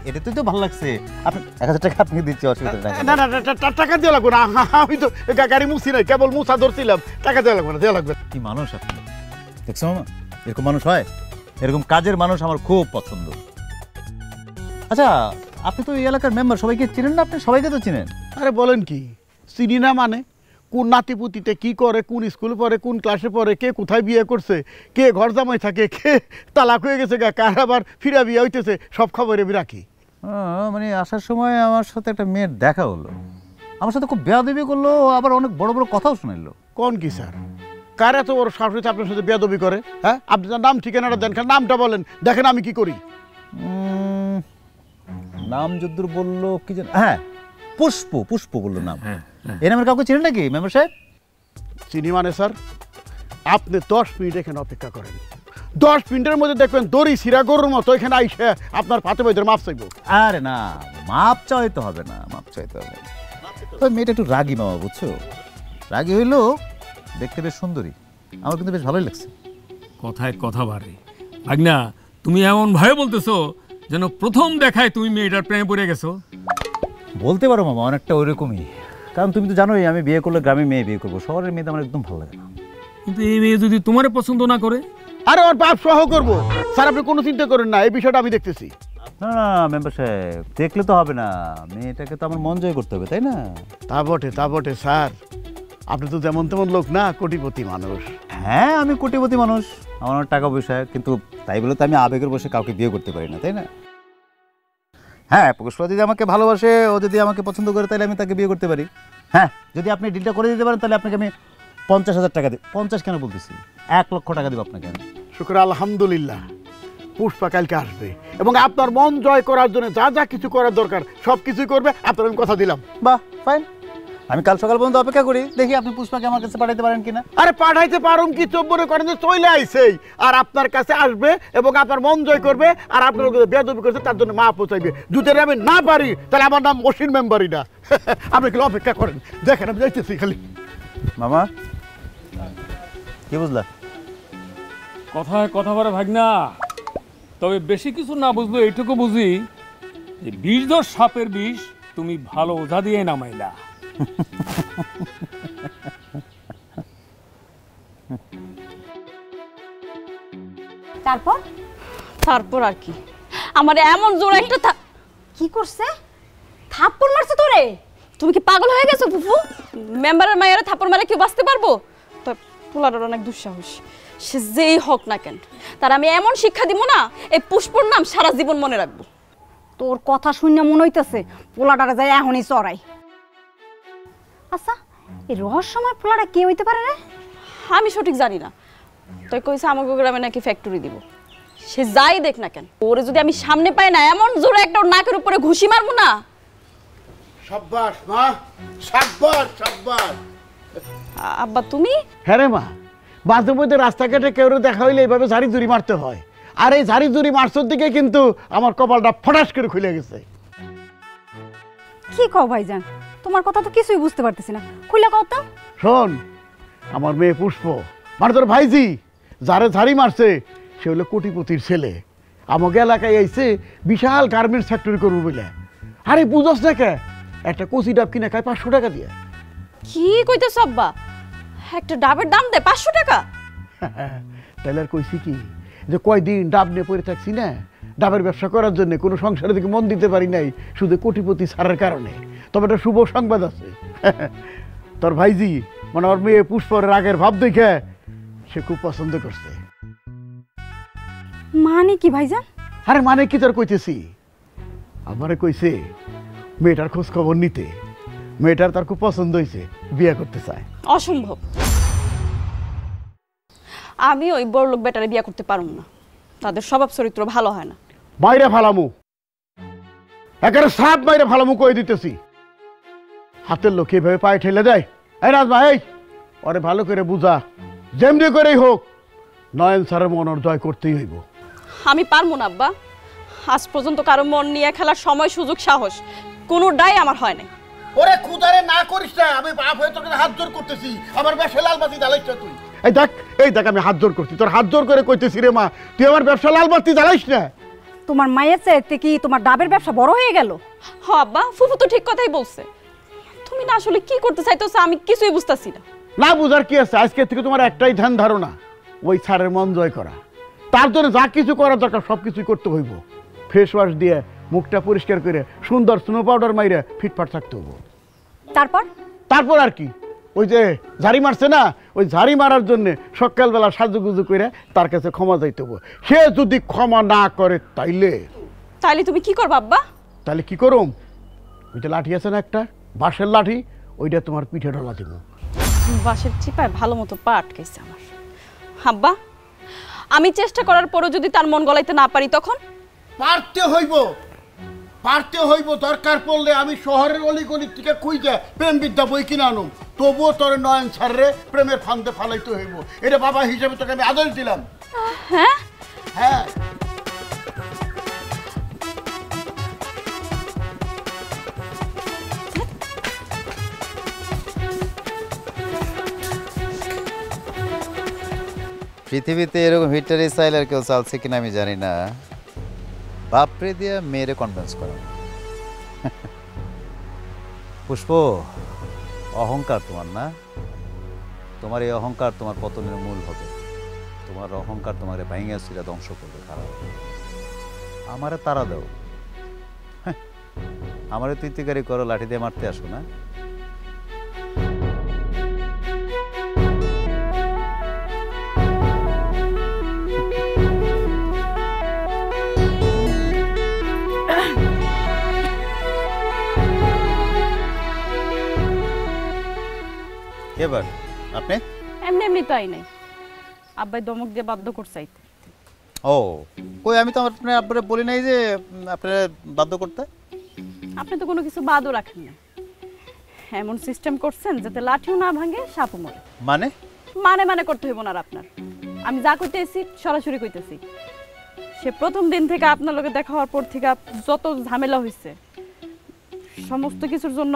এটাতেই তো ভালো লাগছে। আপনি 1000 টাকা আপনি দিচ্ছি, অসুবিধা নাই। না না, টাকা দেওয়া লাগবে না, আমি তো গাড়ি মুছি নাই, কেবল মুছা ধরছিলাম, টাকা দেওয়া লাগবে না, দেওয়া লাগবে। কি মানুষ আপনি, দেখছো মামা? এরকম মানুষ হয়, এরকম কাজের মানুষ আমার খুব পছন্দ। আচ্ছা, আপনি তো এই এলাকার মেম্বার, সবাইকে চিনেন না? আপনি সবাইকে তো চিনেন। আরে বলেন কি, চিনি না মানে? কোন নাতিপুতিতে কি করে, কোন স্কুলে পড়ে, কোন ক্লাসে পড়ে, কে কোথায় বিয়ে করছে, কে ঘর জামাই থাকে, কে তালাক হয়ে গেছে, কার আবার ফিরা বিয়ে হইতেছে, সব খবর আমি রাখি। মানে আসার সময় আমার সাথে একটা মেয়ের দেখা হলো, আমার সাথে খুব বেয়াদবি করলো, আবার অনেক বড় বড় কথাও শোনাইলো। কোন কি স্যার, কার এত বড় সাহস হইতে আপনার সাথে বেয়াদবি করে? হ্যাঁ, আপনি তার নাম ঠিকানাটা দেন, খালি নামটা বলেন, দেখেন আমি কি করি। নাম যদ্দূর বললো কি যেন, হ্যাঁ পুষ্প, পুষ্প বললো নাম। এই নামের কাউকে চিনেন নাকি মেম্বার সাহেব? চিনি মানে স্যার, আপনি 10 মিনিট এখানে অপেক্ষা করেন, 10 মিনিটের মধ্যে দেখবেন দড়ি সিরা গরুর মতো এখানে আইসে আপনার ফাতে ভাইদের মাপ চাইব। আরে না, মাপ চাইতে হবে না, মাপ চাইতে হবে না। তো মেয়েটা একটু রাগী মামা, বুঝছো, রাগী হইলো, দেখতে বেশ সুন্দরী, আমার কিন্তু বেশ ভালোই লাগছে। কথায় কথা বাড়ে ভাগনা, তুমি এমন ভয়ে বলতেছো যেন প্রথম দেখায় তুমি মেয়েটার প্রেমে পড়ে গেছো। বলতে পারো মামা, অনেকটা ওইরকমই, কারণ তুমি তো জানোই আমি বিয়ে করলে গ্রামে মেয়ে বিয়ে করবো, শহরের মেয়েদের আমার একদম ভালো লাগে না। কিন্তু এই মেয়ে যদি তোমারে পছন্দ না করে? আরে ওর বাপ সহ করবো স্যার, আপনি কোনো চিন্তা করেন না, এই বিষয়টা আমি দেখতেছি। না না মেম্বার সাহেব, দেখলে তো হবে না, মেয়েটাকে তো আমার মন জয় করতে হবে, তাই না? তা বটে স্যার, আপনি তো যেমন তেমন লোক না, কোটিপতি মানুষ। হ্যাঁ আমি কোটিপতি মানুষ, আমার অনেক টাকা পয়সা, কিন্তু তাই বলে তো আমি আবেগের বসে কাউকে বিয়ে করতে পারি না, তাই না? হ্যাঁ, পুষ্পা যদি আমাকে ভালোবাসে, ও যদি আমাকে পছন্দ করে, তাহলে আমি তাকে বিয়ে করতে পারি। হ্যাঁ, যদি আপনি ডিলটা করে দিতে পারেন, তাহলে আপনাকে আমি 50,000 টাকা দিই। 50 কেন বলতেছি, 1 লক্ষ টাকা দেবো আপনাকে আমি। শুক্র আলহামদুলিল্লাহ, পুষ্পা কালকে আসবে এবং আপনার মন জয় করার জন্য যা যা কিছু করার দরকার সব কিছুই করবে, আপনার আমি কথা দিলাম। বাহ, ফাইন, আমি কাল সকাল পর্যন্ত অপেক্ষা করি, দেখি আপনি পুষ্পাকে আমার কাছে পাঠাইতে পারেন কিনা। আরে পাঠাইতে পারুম কি, চব্বরে করেন যে চলে আইছেই, আর আপনার কাছে আসবে এবং আপনার মন জয় করবে, আর আপনার বেয়াদবি করছে তার জন্য মা পৌঁছাইবে। যদি আমি না পারি তাহলে আমার নাম মসিন মেম্বারই না। আপনি খালি অপেক্ষা করেন, দেখেন আমি যাইতেছি খালি। মামা কি বুঝলা? কথায় কথা বাড়ে ভাগনা, তবে বেশি কিছু না বুঝলো এইটুকু বুঝি যে বিষধর সাপের বিষ তুমি ভালো ওঝা দিয়ে নামাইলা। তারপর তারপর আর কি, আমার এমন জোর একটা কি করছে? থাপ্পড় মারছে তোরে? তুমি কি পাগল হয়ে গেছো ফুফু? মেম্বারের মায়েরা থাপ্পড় মারে কেউ বাঁচতে পারবো? তো পোলাটার অনেক দুঃসাহস, সে যেই হোক না কেন, তার আমি এমন শিক্ষা দিব না, এই পুষ্পর নাম সারা জীবন মনে রাখবো। তোর কথা শুনে মনে হইতেছে পোলাটারে যায় এখনই চড়াই। আচ্ছা, এই রহস্যময় পোলাটা কে হইতে পারে রে? আমি সঠিক জানি না, তাই কইছে আমাকে গ্রামে নাকি ফ্যাক্টরি দিব। সে যাই দেখ না কেন, ওরে যদি আমি সামনে পাই না, এমন জোরে একটা ওর নাকের উপরে ঘুষি মারবো না। সাব্বাস মা, সাব্বাস সাব্বাস। আব্বা তুমি? হ্যাঁ রে মা, মাঝে মধ্যে রাস্তাঘাটে কেউ দেখা হইলে এইভাবে ঝাড়ি জুড়ি মারতে হয়, আর এই ঝাড়ি জুড়ি মারছোর দিকে কিন্তু আমার কপালটা ফটাস করে খুলে গেছে। কি কও ভাইজান, তোমার কথা তো কিছুই বুঝতে পারতেছি না, খুলে কও তো। শোন, আমার মেয়ে পুষ্প মানে তোর ভাইজি যারে ঝাড়ি মারছে সে হলো কোটিপতির ছেলে, আমাকে এলাকায় আইছে বিশাল গার্মেন্টস ফ্যাক্টরি করবো বলে। আরে বুঝস না কে, একটা কচি ডাব কিনে খায় 500 টাকা দিয়ে। কি কইতেছ আব্বা, একটা ডাবের দাম দেয় 500 টাকা? তাহলে আর কইছি কি, যে কয়দিন ডাব নিয়ে পড়ে থাকছি না, ডাবের ব্যবসা করার জন্য কোনো সংসারের দিকে মন দিতে পারি নাই, শুধু কোটিপতি ছাড়ার কারণে। তবে একটা শুভ সংবাদ আছে, তোর ভাইজি মানে আমার মেয়ে পুষ্পর রাগের ভাব দেখে সে খুব পছন্দ করছে। মানে কি ভাইজান? আরে মানে কি তোর কইতেছি, আমারে কইছে মেয়েটার খোঁজ খবর নিতে, মেয়েটার তার খুব পছন্দ হয়েছে, বিয়ে করতে চায়। অসম্ভব, আমি ওই বড় লোক বেটারে বিয়ে করতে পারবো না, তাদের স্বভাব চরিত্র ভালো হয় না। বাইরে ফালামু, একেবারে সাপ বাইরে ফালামু কই দিতেছি। হাতের লোক এইভাবে পায়ে ঠেলে দেয়? এই রাজমা, এই ওরে ভালো করে বুঝা, যেমনি করেই হোক নয়ন স্যারের মন ওর জয় করতেই হইব। আমি পারবো না আব্বা, আজ পর্যন্ত কারো মন নিয়ে খেলার সময়, সুযোগ, সাহস কোনোটাই আমার হয় না। ওরে খুদারে না করিস না, আমি বাপ হয়ে তোকে হাত জোর করতেছি, আমার ব্যবসা লাল বাতি জ্বালাইছ তুই। এই দেখ আমি হাত জোর করছি, তোর হাত জোর করে কইতেছি রে মা, তুই আমার ব্যবসা লাল বাতি জ্বালাইস না। তোমার মায়ের চাইতে কি তোমার ডাবের ব্যবসা বড় হয়ে গেল? হ আব্বা, ফুফু তো ঠিক কথাই বলছে। তুমি না আসলে কি করতে চাইতেছো আমি কিছুই বুঝতাছি না। না বুঝার কি আছে, আজকে থেকে তোমার একটাই ধ্যান ধারণা, ওই স্যারের মন জয় করা। তার জন্য যা কিছু করার দরকার সব কিছুই করতে হইব। ফেস ওয়াশ দিয়ে মুখটা পরিষ্কার করে সুন্দর স্নো পাউডার মাইরে ফিটফাট থাকতে হইব। তারপর তারপর আর কি, ওই যে ঝাড়ি মারছে না, ওই ঝাড়ি মারার জন্য সকালবেলা সাজুগুজু করে তার কাছে ক্ষমা চাইতে হবে। সে যদি ক্ষমা না করে তাইলে তুমি কি করবা আব্বা? তাহলে কি করুম? ওই যে লাঠি আছে না একটা বাঁশের লাঠি, ওইটা তোমার পিঠে ঢালা দিব। বাঁশের চিপায় ভালো মতো পা আটকাইছে আমার। আব্বা, আমি চেষ্টা করার পরও যদি তার মন গলাইতে না পারি তখন? পারতে হইব। দরকার পড়লে আমি শহরের অলিগলি থেকে খুঁজে প্রেম বিদ্যা বই কিনে আনুম, তবুও তোর নয়ন ছাড়রে প্রেমের ফান্দে ফালাইতে হইব। এটা বাবা হিসেবে তোকে আমি আদেশ দিলাম। হ্যাঁ হ্যাঁ, পৃথিবীতে এরকম হিটার স্টাইল আর কেউ চালছে কিনা আমি জানি না। বাপরে দিয়া মেয়েরে কনভিন্স করা। পুষ্প, অহংকার তোমার না? তোমার এই অহংকার তোমার পতনের মূল হবে। তোমার অহংকার তোমার ভাঙিয়া ছিঁড়া ধ্বংস করবে। খারাপ আমারে তারা দাও। আমারে তুই তুই গাড়ি করো, লাঠি দিয়ে মারতে আসো না? এবার আপনি এমনি এমনি তাই নাই, আব্বাই দমক দিয়ে বাধ্য করছে। ও কই, আমি তো আপনার আব্বারে বলি নাই যে আপনারা বাধ্য করতে। আপনি তো কোনো কিছু বাদও রাখেন না, এমন সিস্টেম করছেন যাতে লাঠিও না ভাঙে সাপও মরে। মানে মানে করতে হইব না আর আপনার। আমি যা কইতেছি সরাসরি কইতেছি। সে প্রথম দিন থেকে আপনার লগে দেখা হওয়ার পর থেকে যত ঝামেলা হয়েছে, সমস্ত কিছুর জন্য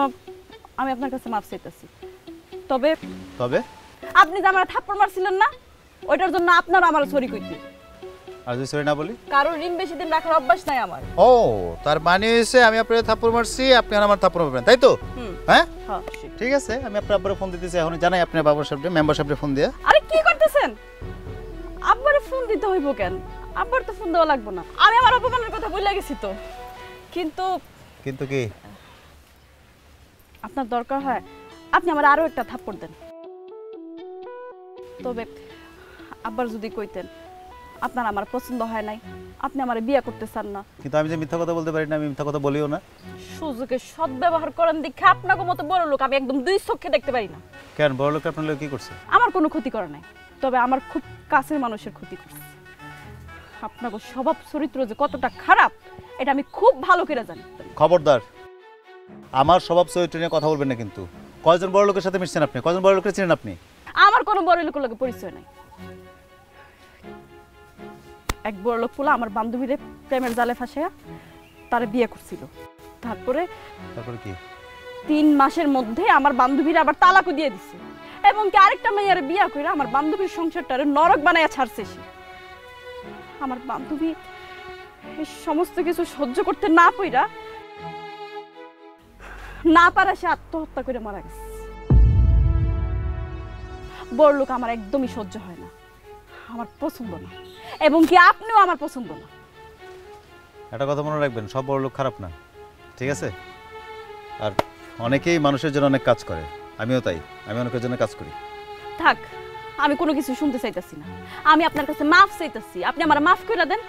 আমি আপনার কাছে মাফ চাইতেছি। তবে তবে আপনি যে আমার থাপ্পড় মারছিলেন না, ওইটার জন্য আপনার আমার সরি কইতে। আর যদি সরি না বলি? কারণ ঋণ বেশি দিন রাখার অভ্যাস নাই আমার। ও তার মানে হয়েছে আমি আপনার থাপ্পড় মারছি, আপনি আর আমার থাপ্পড় মারবেন, তাই তো? হ্যাঁ ঠিক আছে, আমি আপনার আব্বারে ফোন দিতেছি এখন। জানাই আপনার বাবার সাহেব মেম্বার সাহেবরে ফোন দিয়ে। আরে কি করতেছেন? আব্বারে ফোন দিতে হইব কেন? আব্বার তো ফোন দেওয়া লাগবে না, আমি আমার অপমানের কথা ভুলে গেছি তো। কিন্তু কিন্তু কি আপনার দরকার হয় আপনি আমার আরো একটা থাপ্পড় দেন। তবে আব্বার যদি কইতেন আপনার আমার পছন্দ হয় নাই, আপনি আমার বিয়ে করতে চান না, কিন্তু আমি যে মিথ্যা কথা বলতে পারি না, আমি মিথ্যা কথা বলিও না। সুযোগে সদ্ব্যবহার করেন দেখে আপনাকে মতো বড় লোক আমি একদম দুই চোখে দেখতে পারি না। কেন বড় লোক আপনার লোক কি করছে? আমার কোনো ক্ষতি করে নাই, তবে আমার খুব কাছের মানুষের ক্ষতি করছে। আপনাকে স্বভাব চরিত্র যে কতটা খারাপ এটা আমি খুব ভালো করে জানি। খবরদার, আমার স্বভাব চরিত্র নিয়ে কথা বলবেন না কিন্তু। কয়জন বড় লোকের সাথে মিশছেন আপনি? কয়জন বড় লোকের চিনেন আপনি? আমার কোনো বড় লোকের লগে পরিচয় নাই। এক বড় লোক পোলা আমার বান্ধবীরে প্রেমের জালে ফাঁসাইয়া তারে বিয়ে করছিল। তারপরে কি 3 মাসের মধ্যে আমার বান্ধবীরা আবার তালাকও দিয়ে দিছে, এবং কি আরেকটা মেয়ের বিয়ে করে আমার বান্ধবীর সংসারটারে নরক বানাইয়া ছাড়ছে সে। আমার বান্ধবী এই সমস্ত কিছু সহ্য করতে না পারা সে আত্মহত্যা করে মারা গেছে। বড় লোক আমার একদমই সহ্য হয় না, আমার পছন্দ না, এবং কি আপনিও আমার পছন্দ না। একটা কথা মনে রাখবেন, সব বড় লোক খারাপ না, ঠিক আছে? আর অনেকেই মানুষের জন্য অনেক কাজ করে, আমিও তাই, আমি অনেকের জন্য কাজ করি। থাক, আমি কোনো কিছু শুনতে চাইতেছি না, আমি আপনার কাছে মাফ চাইতেছি, আপনি আমার মাফ করে দেন।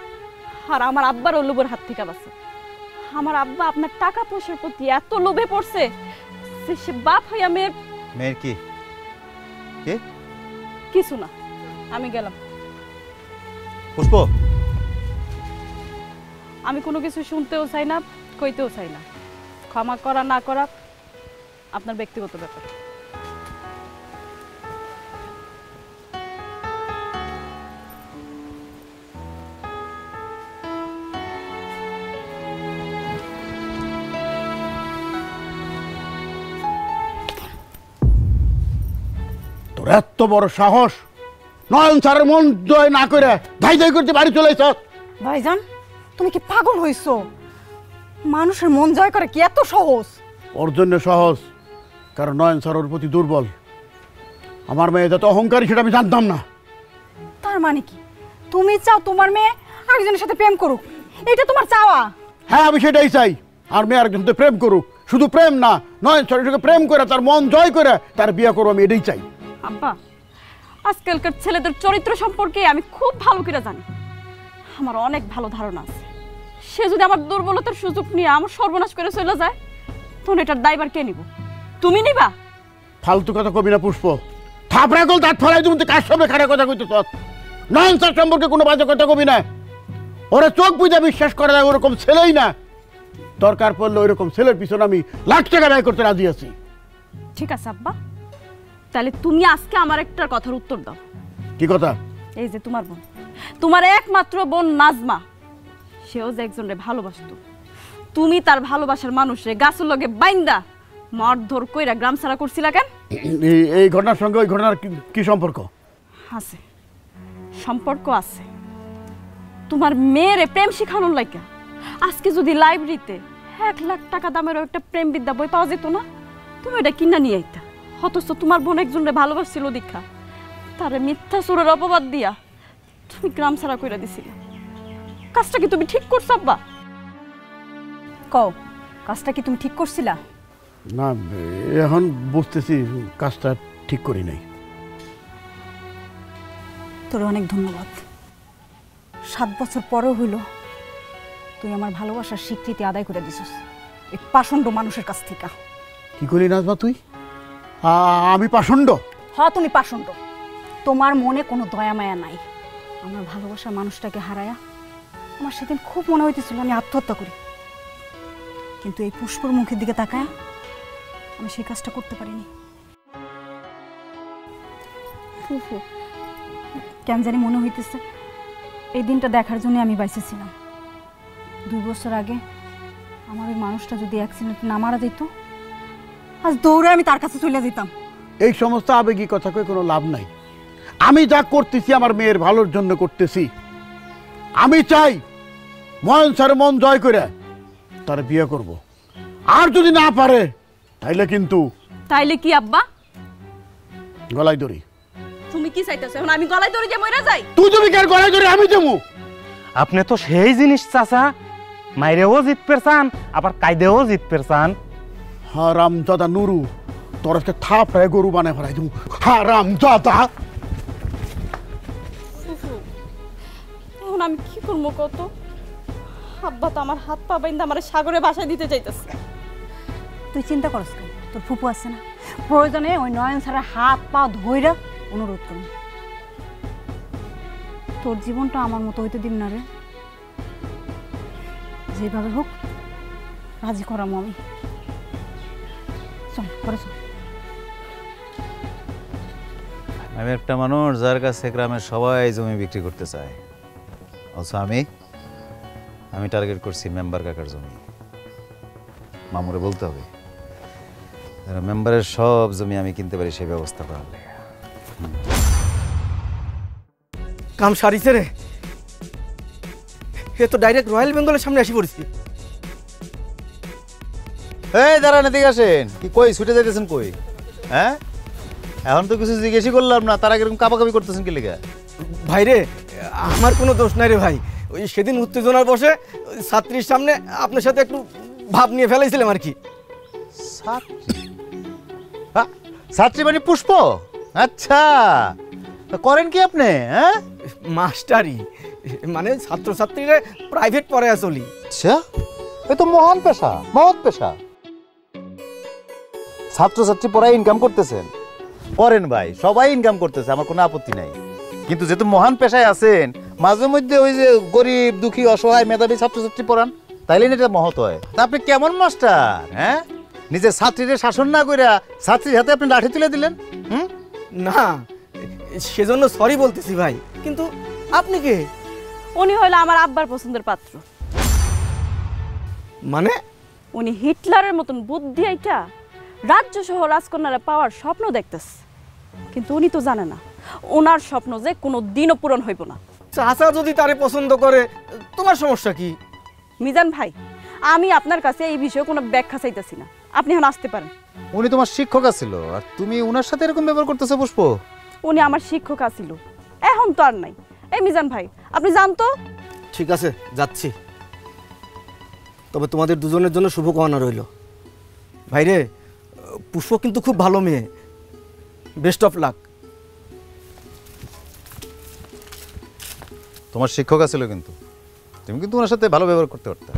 আর আমার আব্বার ও লোভের হাত থেকে বাঁচে। আমার আব্বা আপনার টাকা পয়সার প্রতি এত লোভে পড়ছে যে সে বাপ হইয়া মেয়ের কি কিছু না, আমি গেলাম। পুষ্প, আমি কোনো কিছু শুনতেও চাই না, কইতেও চাই না। ক্ষমা করা না করা আপনার ব্যক্তিগত ব্যাপার। তোর এত বড় সাহস, নয়ন স্যারের মন জয় না করে ধাই ধাই করতে বাড়ি চলে এসেছ। ভাইজান, তুমি কি পাগল হইছো? মানুষের মন জয় করে কি এত সহজ? ওর জন্য সহজ, কারণ নয়ন স্যার ওর প্রতি দুর্বল। আমার মেয়ে যত অহংকারী সেটা আমি জানতাম না। তার মানে কি তুমি চাও তোমার মেয়ে আরেকজনের সাথে প্রেম করুক? এটা তোমার চাওয়া? হ্যাঁ, আমি সেটাই চাই। আর মেয়ে আরেকজনকে প্রেম করুক, শুধু প্রেম না, নয়ন স্যারের সঙ্গে প্রেম করে তার মন জয় করে তার বিয়ে করবো, আমি এটাই চাই। আব্বা, আজকালকার ছেলেদের চরিত্র সম্পর্কে আমি খুব ভালো করে জানি। আমার অনেক ভালো ধারণা আছে। সে যদি আমার দুর্বলতার সুযোগ নিয়ে আমার সর্বনাশ করে চলে যায়, তখন এটার দায়ভার কে নিব? তুমি নিবা? ফালতু কথা কবি না পুষ্প, থাপড়া গোল দাঁত ফলাই তুমি কার সামনে খারাপ কথা কইতেছ। নয়ন স্যার সম্পর্কে কোনো বাজে কথা কবি না। ওরা চোখ বুঝে বিশ্বাস করে না, ওরকম ছেলেই না। দরকার পড়লে ওইরকম ছেলের পিছনে আমি লাখ টাকা ব্যয় করতে রাজি আছি। ঠিক আছে আব্বা, তাহলে তুমি আজকে আমার একটা কথার উত্তর দাও। কি কথা? এই যে তোমার বোন, তোমার একমাত্র বোন নাজমা, সেও যে একজনরে ভালোবাসতো, তুমি তার ভালোবাসার মানুষে গাছের লগে বাইন্দা মারধর কইরা গ্রাম ছাড়া করছিলা কেন? এই ঘটনার সঙ্গে ওই ঘটনার কি সম্পর্ক আছে? সম্পর্ক আছে। তোমার মেয়েরে প্রেম শিখানোর লাইকা আজকে যদি লাইব্রেরিতে 1 লাখ টাকা দামের একটা প্রেম বিদ্যা বই পাওয়া যেত না, তুমি এটা কিনা নিয়ে আইতা। অথচ তোমার বোন একজনরে ভালোবাসছিল দীক্ষা, তারে মিথ্যা সুরের অপবাদ দিয়া তুমি গ্রাম ছাড়া কইরা দিছিলে। কাজটা কি তুমি ঠিক করছো আব্বা? কও, কাজটা কি তুমি ঠিক করছিলা? না, এখন বুঝতেছি কাজটা ঠিক করি নাই। তোর অনেক ধন্যবাদ। 7 বছর পরেও হইল তুই আমার ভালোবাসার স্বীকৃতি আদায় করে দিছিস এই পাষণ্ড মানুষের কাছ থেকে। কি করি নাজমা তুই? আমি পাষণ্ড? হ্যাঁ, তুমি পাষণ্ড। তোমার মনে কোনো দয়া মায়া নাই। আমার ভালোবাসার মানুষটাকে হারায়া আমার সেদিন খুব মনে হইতেছিল আমি আত্মহত্যা করি, কিন্তু এই পুষ্পর মুখের দিকে তাকায় আমি সেই কাজটা করতে পারিনি। কেন জানি মনে হইতেছে এই দিনটা দেখার জন্য আমি বাইসেছিলাম। 2 বছর আগে আমার ওই মানুষটা যদি অ্যাক্সিডেন্টে না মারা যেত, আজ দৌড়ে আমি তার কাছে চলে যেতাম। এই সমস্ত আবেগী কথা কয়ে কোনো লাভ নাই। আমি যা করতেছি আমার মেয়ের ভালোর জন্য করতেছি। আমি চাই ময়ন স্যার মন জয় করে তার বিয়ে করব, আর যদি না পারে তাইলে কিন্তু তাইলে কি আব্বা? গলায় দড়ি। তুমি কি চাইতেছো এখন আমি গলায় দড়ি দিয়ে মইরা যাই? তুই তুমি কার গলায় দড়ি আমি দেবো? আপনি তো সেই জিনিস চাচা, মাইরেও জিততে চান আবার কায়দেও জিততে চান। হারাম দাদা নুরু, তোর আজকে থাপড়ায় গরু বানায় ফেলাই দেবো। হারাম দাদা। এখন আমি কি করবো কত? আব্বা তো আমার হাত পা বাইন্দা আমার সাগরে বাসায় দিতে চাইতেছে। তুই চিন্তা করস কেন? তোর ফুপু আছে না, প্রয়োজনে ওই নয়ন ছাড়া হাত পা ধইরা অনুরোধ করুন। তোর জীবনটা আমার মতো হইতে দিন না রে। যেভাবে হোক রাজি করামো আমি। চল করে চল। আমি একটা মানুষ যার কাছে গ্রামের সবাই জমি বিক্রি করতে চায়, অথচ আমি টার্গেট করছি মেম্বার কাকার জমি। মামুরে বলতে হবে মেম্বারের সব জমি আমি কিনতে পারি সেই ব্যবস্থা করার লেগে। কাম সারিছে রে, এ তো ডাইরেক্ট রয়্যাল বেঙ্গলের সামনে আসি পড়েছি। এই দাঁড়ান, এদিকে আসেন। কি কই ছুটে যাইতেছেন কই? হ্যাঁ, এখন তো কিছু জিজ্ঞেসই করলাম না, তারা কিরকম কাপাকাপি করতেছেন কি লেগে? ভাই রে, আমার কোনো দোষ নাই রে ভাই। ওই সেদিন উত্তেজনার বসে ছাত্রীর সামনে আপনার সাথে একটু ভাব নিয়ে ফেলাইছিলাম আর কি। ছাত্রী মানে পুষ্প? আচ্ছা, করেন কি আপনি? হ্যাঁ, মাস্টারি, মানে ছাত্রছাত্রীরা প্রাইভেট পড়ায় চলি। আচ্ছা, এ তো মহান পেশা, মহৎ পেশা। ছাত্রছাত্রী পড়ায় ইনকাম করতেছেন, করেন ভাই, সবাই ইনকাম করতেছে, আমার কোনো আপত্তি নাই। কিন্তু যেহেতু মহান পেশায় আছেন, মাঝে মধ্যে ওই যে গরিব দুঃখী অসহায় মেধাবী ছাত্রছাত্রী পড়ান, তাইলে এটা মহৎ হয়। তা আপনি কেমন মাস্টার? হ্যাঁ, নিজের ছাত্রীদের শাসন না করে ছাত্রীর হাতে আপনি লাঠি তুলে দিলেন। না, সেজন্য সরি বলতেছি ভাই। কিন্তু আপনি কে? উনি হলো আমার আব্বার পছন্দের পাত্র। মানে? উনি হিটলারের মতন বুদ্ধি আইটা রাজ্য সহ রাজকন্যারা পাওয়ার স্বপ্ন দেখতেছে, কিন্তু উনি তো জানে না ওনার স্বপ্ন যে কোনো দিনও পূরণ হইব না। চাচা যদি তারে পছন্দ করে তোমার সমস্যা কি? মিজান ভাই, আমি আপনার কাছে এই বিষয়ে কোনো ব্যাখ্যা চাইতেছি না, আপনি এখন আসতে পারেন। উনি তোমার শিক্ষক ছিল আর তুমি উনার সাথে এরকম ব্যবহার করতেছো পুষ্প? উনি আমার শিক্ষক ছিল, এখন তো আর নাই। এই মিজান ভাই, আপনি জানতো? ঠিক আছে, যাচ্ছি। তবে তোমাদের দুজনের জন্য শুভকামনা রইল। ভাইরে, পুষ্প কিন্তু খুব ভালো মেয়ে, বেস্ট অফ লাক। তোমার শিক্ষক আছিল কিন্তু, তুমি কিন্তু ওনার সাথে ভালো ব্যবহার করতে পারতে।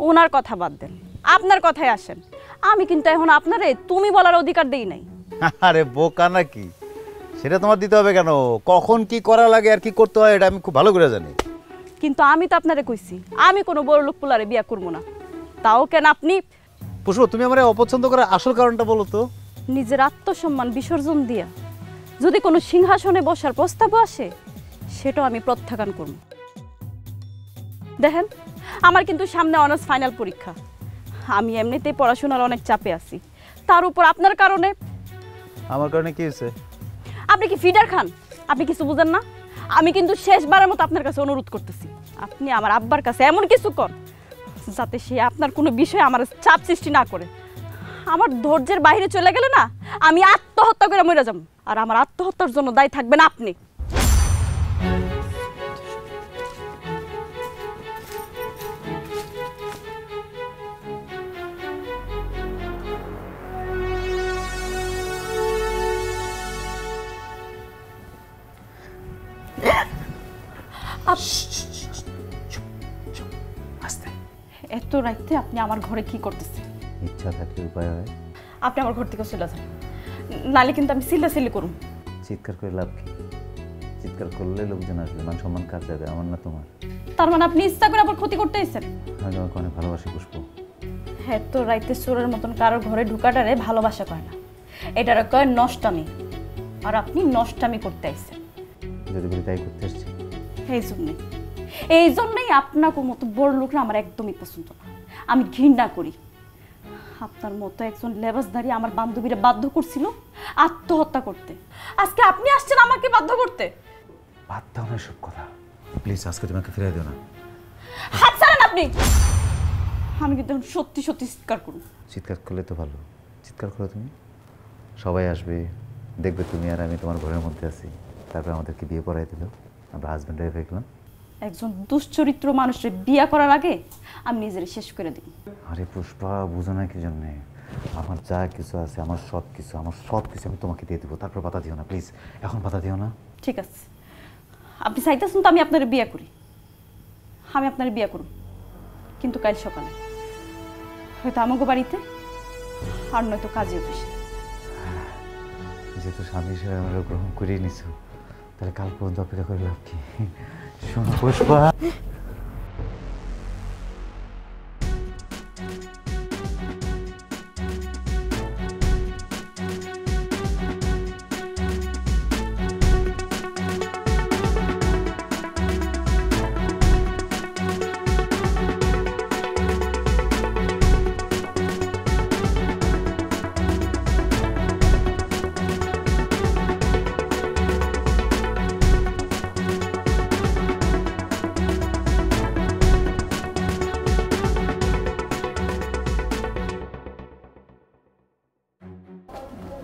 ওনার কথা বাদ দেন, আপনার কথায় আসেন। আমি কিন্তু এখন আপনারে তুমি বলার অধিকার দেই নাই। আরে বোকা নাকি, সেটা তোমার দিতে হবে কেন? কখন কি করা লাগে আর কি করতে হয় এটা আমি খুব ভালো করে জানি। কিন্তু আমি তো আপনারে কইছি আমি কোনো বড় লোক পোলারে বিয়া করবো না। তাও কেন আপনি পুষ্প, তুমি আমার অপছন্দ করার আসল কারণটা বলো তো। নিজের আত্মসম্মান বিসর্জন দিয়া যদি কোনো সিংহাসনে বসার প্রস্তাব আসে, সেটাও আমি প্রত্যাখ্যান করব। দেখেন, আমার কিন্তু সামনে অনার্স ফাইনাল পরীক্ষা। আমি এমনিতেই পড়াশোনার অনেক চাপে আছি, তার উপর আপনার কারণে। আমার কারণে কি হয়েছে? আপনি কি ফিডার খান? আপনি কিছু বুঝেন না? আমি কিন্তু শেষবারের মতো আপনার কাছে অনুরোধ করতেছি, আপনি আমার আব্বার কাছে এমন কিছু কর যাতে সে আপনার কোনো বিষয়ে আমার চাপ সৃষ্টি না করে। আমার ধৈর্যের বাইরে চলে গেলে না, আমি আত্মহত্যা করে মরে যাব, আর আমার আত্মহত্যার জন্য দায়ী থাকবেন আপনি। এত রাইতে আপনি আমার ঘরে কি করতেছেন? ইচ্ছা থাকলে উপায় হয়। আপনি আমার ঘর থেকে চলে যান, নালে কিন্তু আমি সিল্লাসিল্লি করুন। চিৎকার করে লাভ কি? চিৎকার করলে লোকজন আসবে, মান সম্মান কার যাবে, আমার না তোমার। তার মানে আপনি ইচ্ছা করে আবার ক্ষতি করতে এসেছেন? আমি তোমাকে অনেক ভালোবাসি পুষ্প। হ্যাঁ, তো রাইতে চোরের মতন কারোর ঘরে ঢুকাটারে ভালোবাসা করে না, এটারে কয় নষ্টামি। আর আপনি নষ্টামি করতে আইছেন। যদি বলি তাই করতে এসছি। এই জন্যই আপনাকে মতো বড় লোকরা আমার একদমই পছন্দ না, আমি ঘৃণা করি। আপনার মতো একজন লেবাসধারী আমার বান্ধবীরা বাধ্য করছিল আত্মহত্যা করতে, আজকে আপনি আসছেন আমাকে বাধ্য করতে। বাদ দাও না সব কথা, প্লিজ আজকে তোমাকে ফিরিয়ে দিও না। হাত ছাড়েন আপনি। আমি কিন্তু এখন সত্যি সত্যি চিৎকার করুন। চিৎকার করলে তো ভালো, চিৎকার করো তুমি, সবাই আসবে, দেখবে তুমি আর আমি তোমার ঘরের মধ্যে আছি। তারপর আমাদেরকে বিয়ে পড়াই দিল, আমরা হাজব্যান্ড ওয়াইফ হয়ে গেলাম। একজন দুশ্চরিত্র মানুষের বিয়া করার আগে আমি নিজের শেষ করে দিই। আরে পুষ্পা, বুঝো না কি জন্যে? আমার যা কিছু আছে, আমার সব কিছু আমি তোমাকে দিয়ে দেবো। তারপর বাধা দিও না প্লিজ, এখন বাধা দিও না। ঠিক আছে, আপনি চাইতেছেন তো আমি আপনার বিয়ে করি, আমি আপনার বিয়ে করব, কিন্তু কাল সকালে হয়তো আমাকে বাড়িতে, আর নয়তো কাজে অফিসে। যেহেতু স্বামী হিসেবে আমরা গ্রহণ করিয়ে নিছো, তাহলে কাল পর্যন্ত অপেক্ষা করে লাভ কি? শোনো পুষ্পা,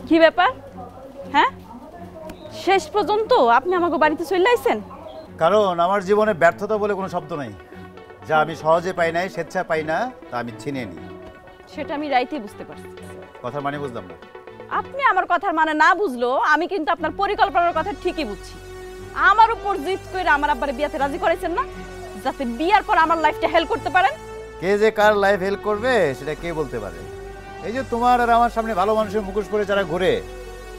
কি ব্যাপার? হ্যাঁ, শেষ পর্যন্ত আপনি আমাকে বাড়িতে চলে আইছেন? কারণ আমার জীবনে ব্যর্থতা বলে কোনো শব্দ নাই, যা আমি সহজে পাই নাই, স্বেচ্ছা পাই না, তা আমি ছিনিয়ে নিই। সেটা আমি রাইতেই বুঝতে পারছি। কথার মানে বুঝলাম না। আপনি আমার কথার মানে না বুঝলো, আমি কিন্তু আপনার পরিকল্পনার কথা ঠিকই বুঝছি। আমার উপর জিদ করে আমার আব্বারে বিয়াতে রাজি করাইছেন না, যাতে বিয়ার পর আমার লাইফটা হেল্প করতে পারেন। কে যে কার লাইফ হেল্প করবে সেটা কে বলতে পারে? এই যে তোমার আর আমার সামনে ভালো মানুষের মুখোশ পরে যারা ঘুরে,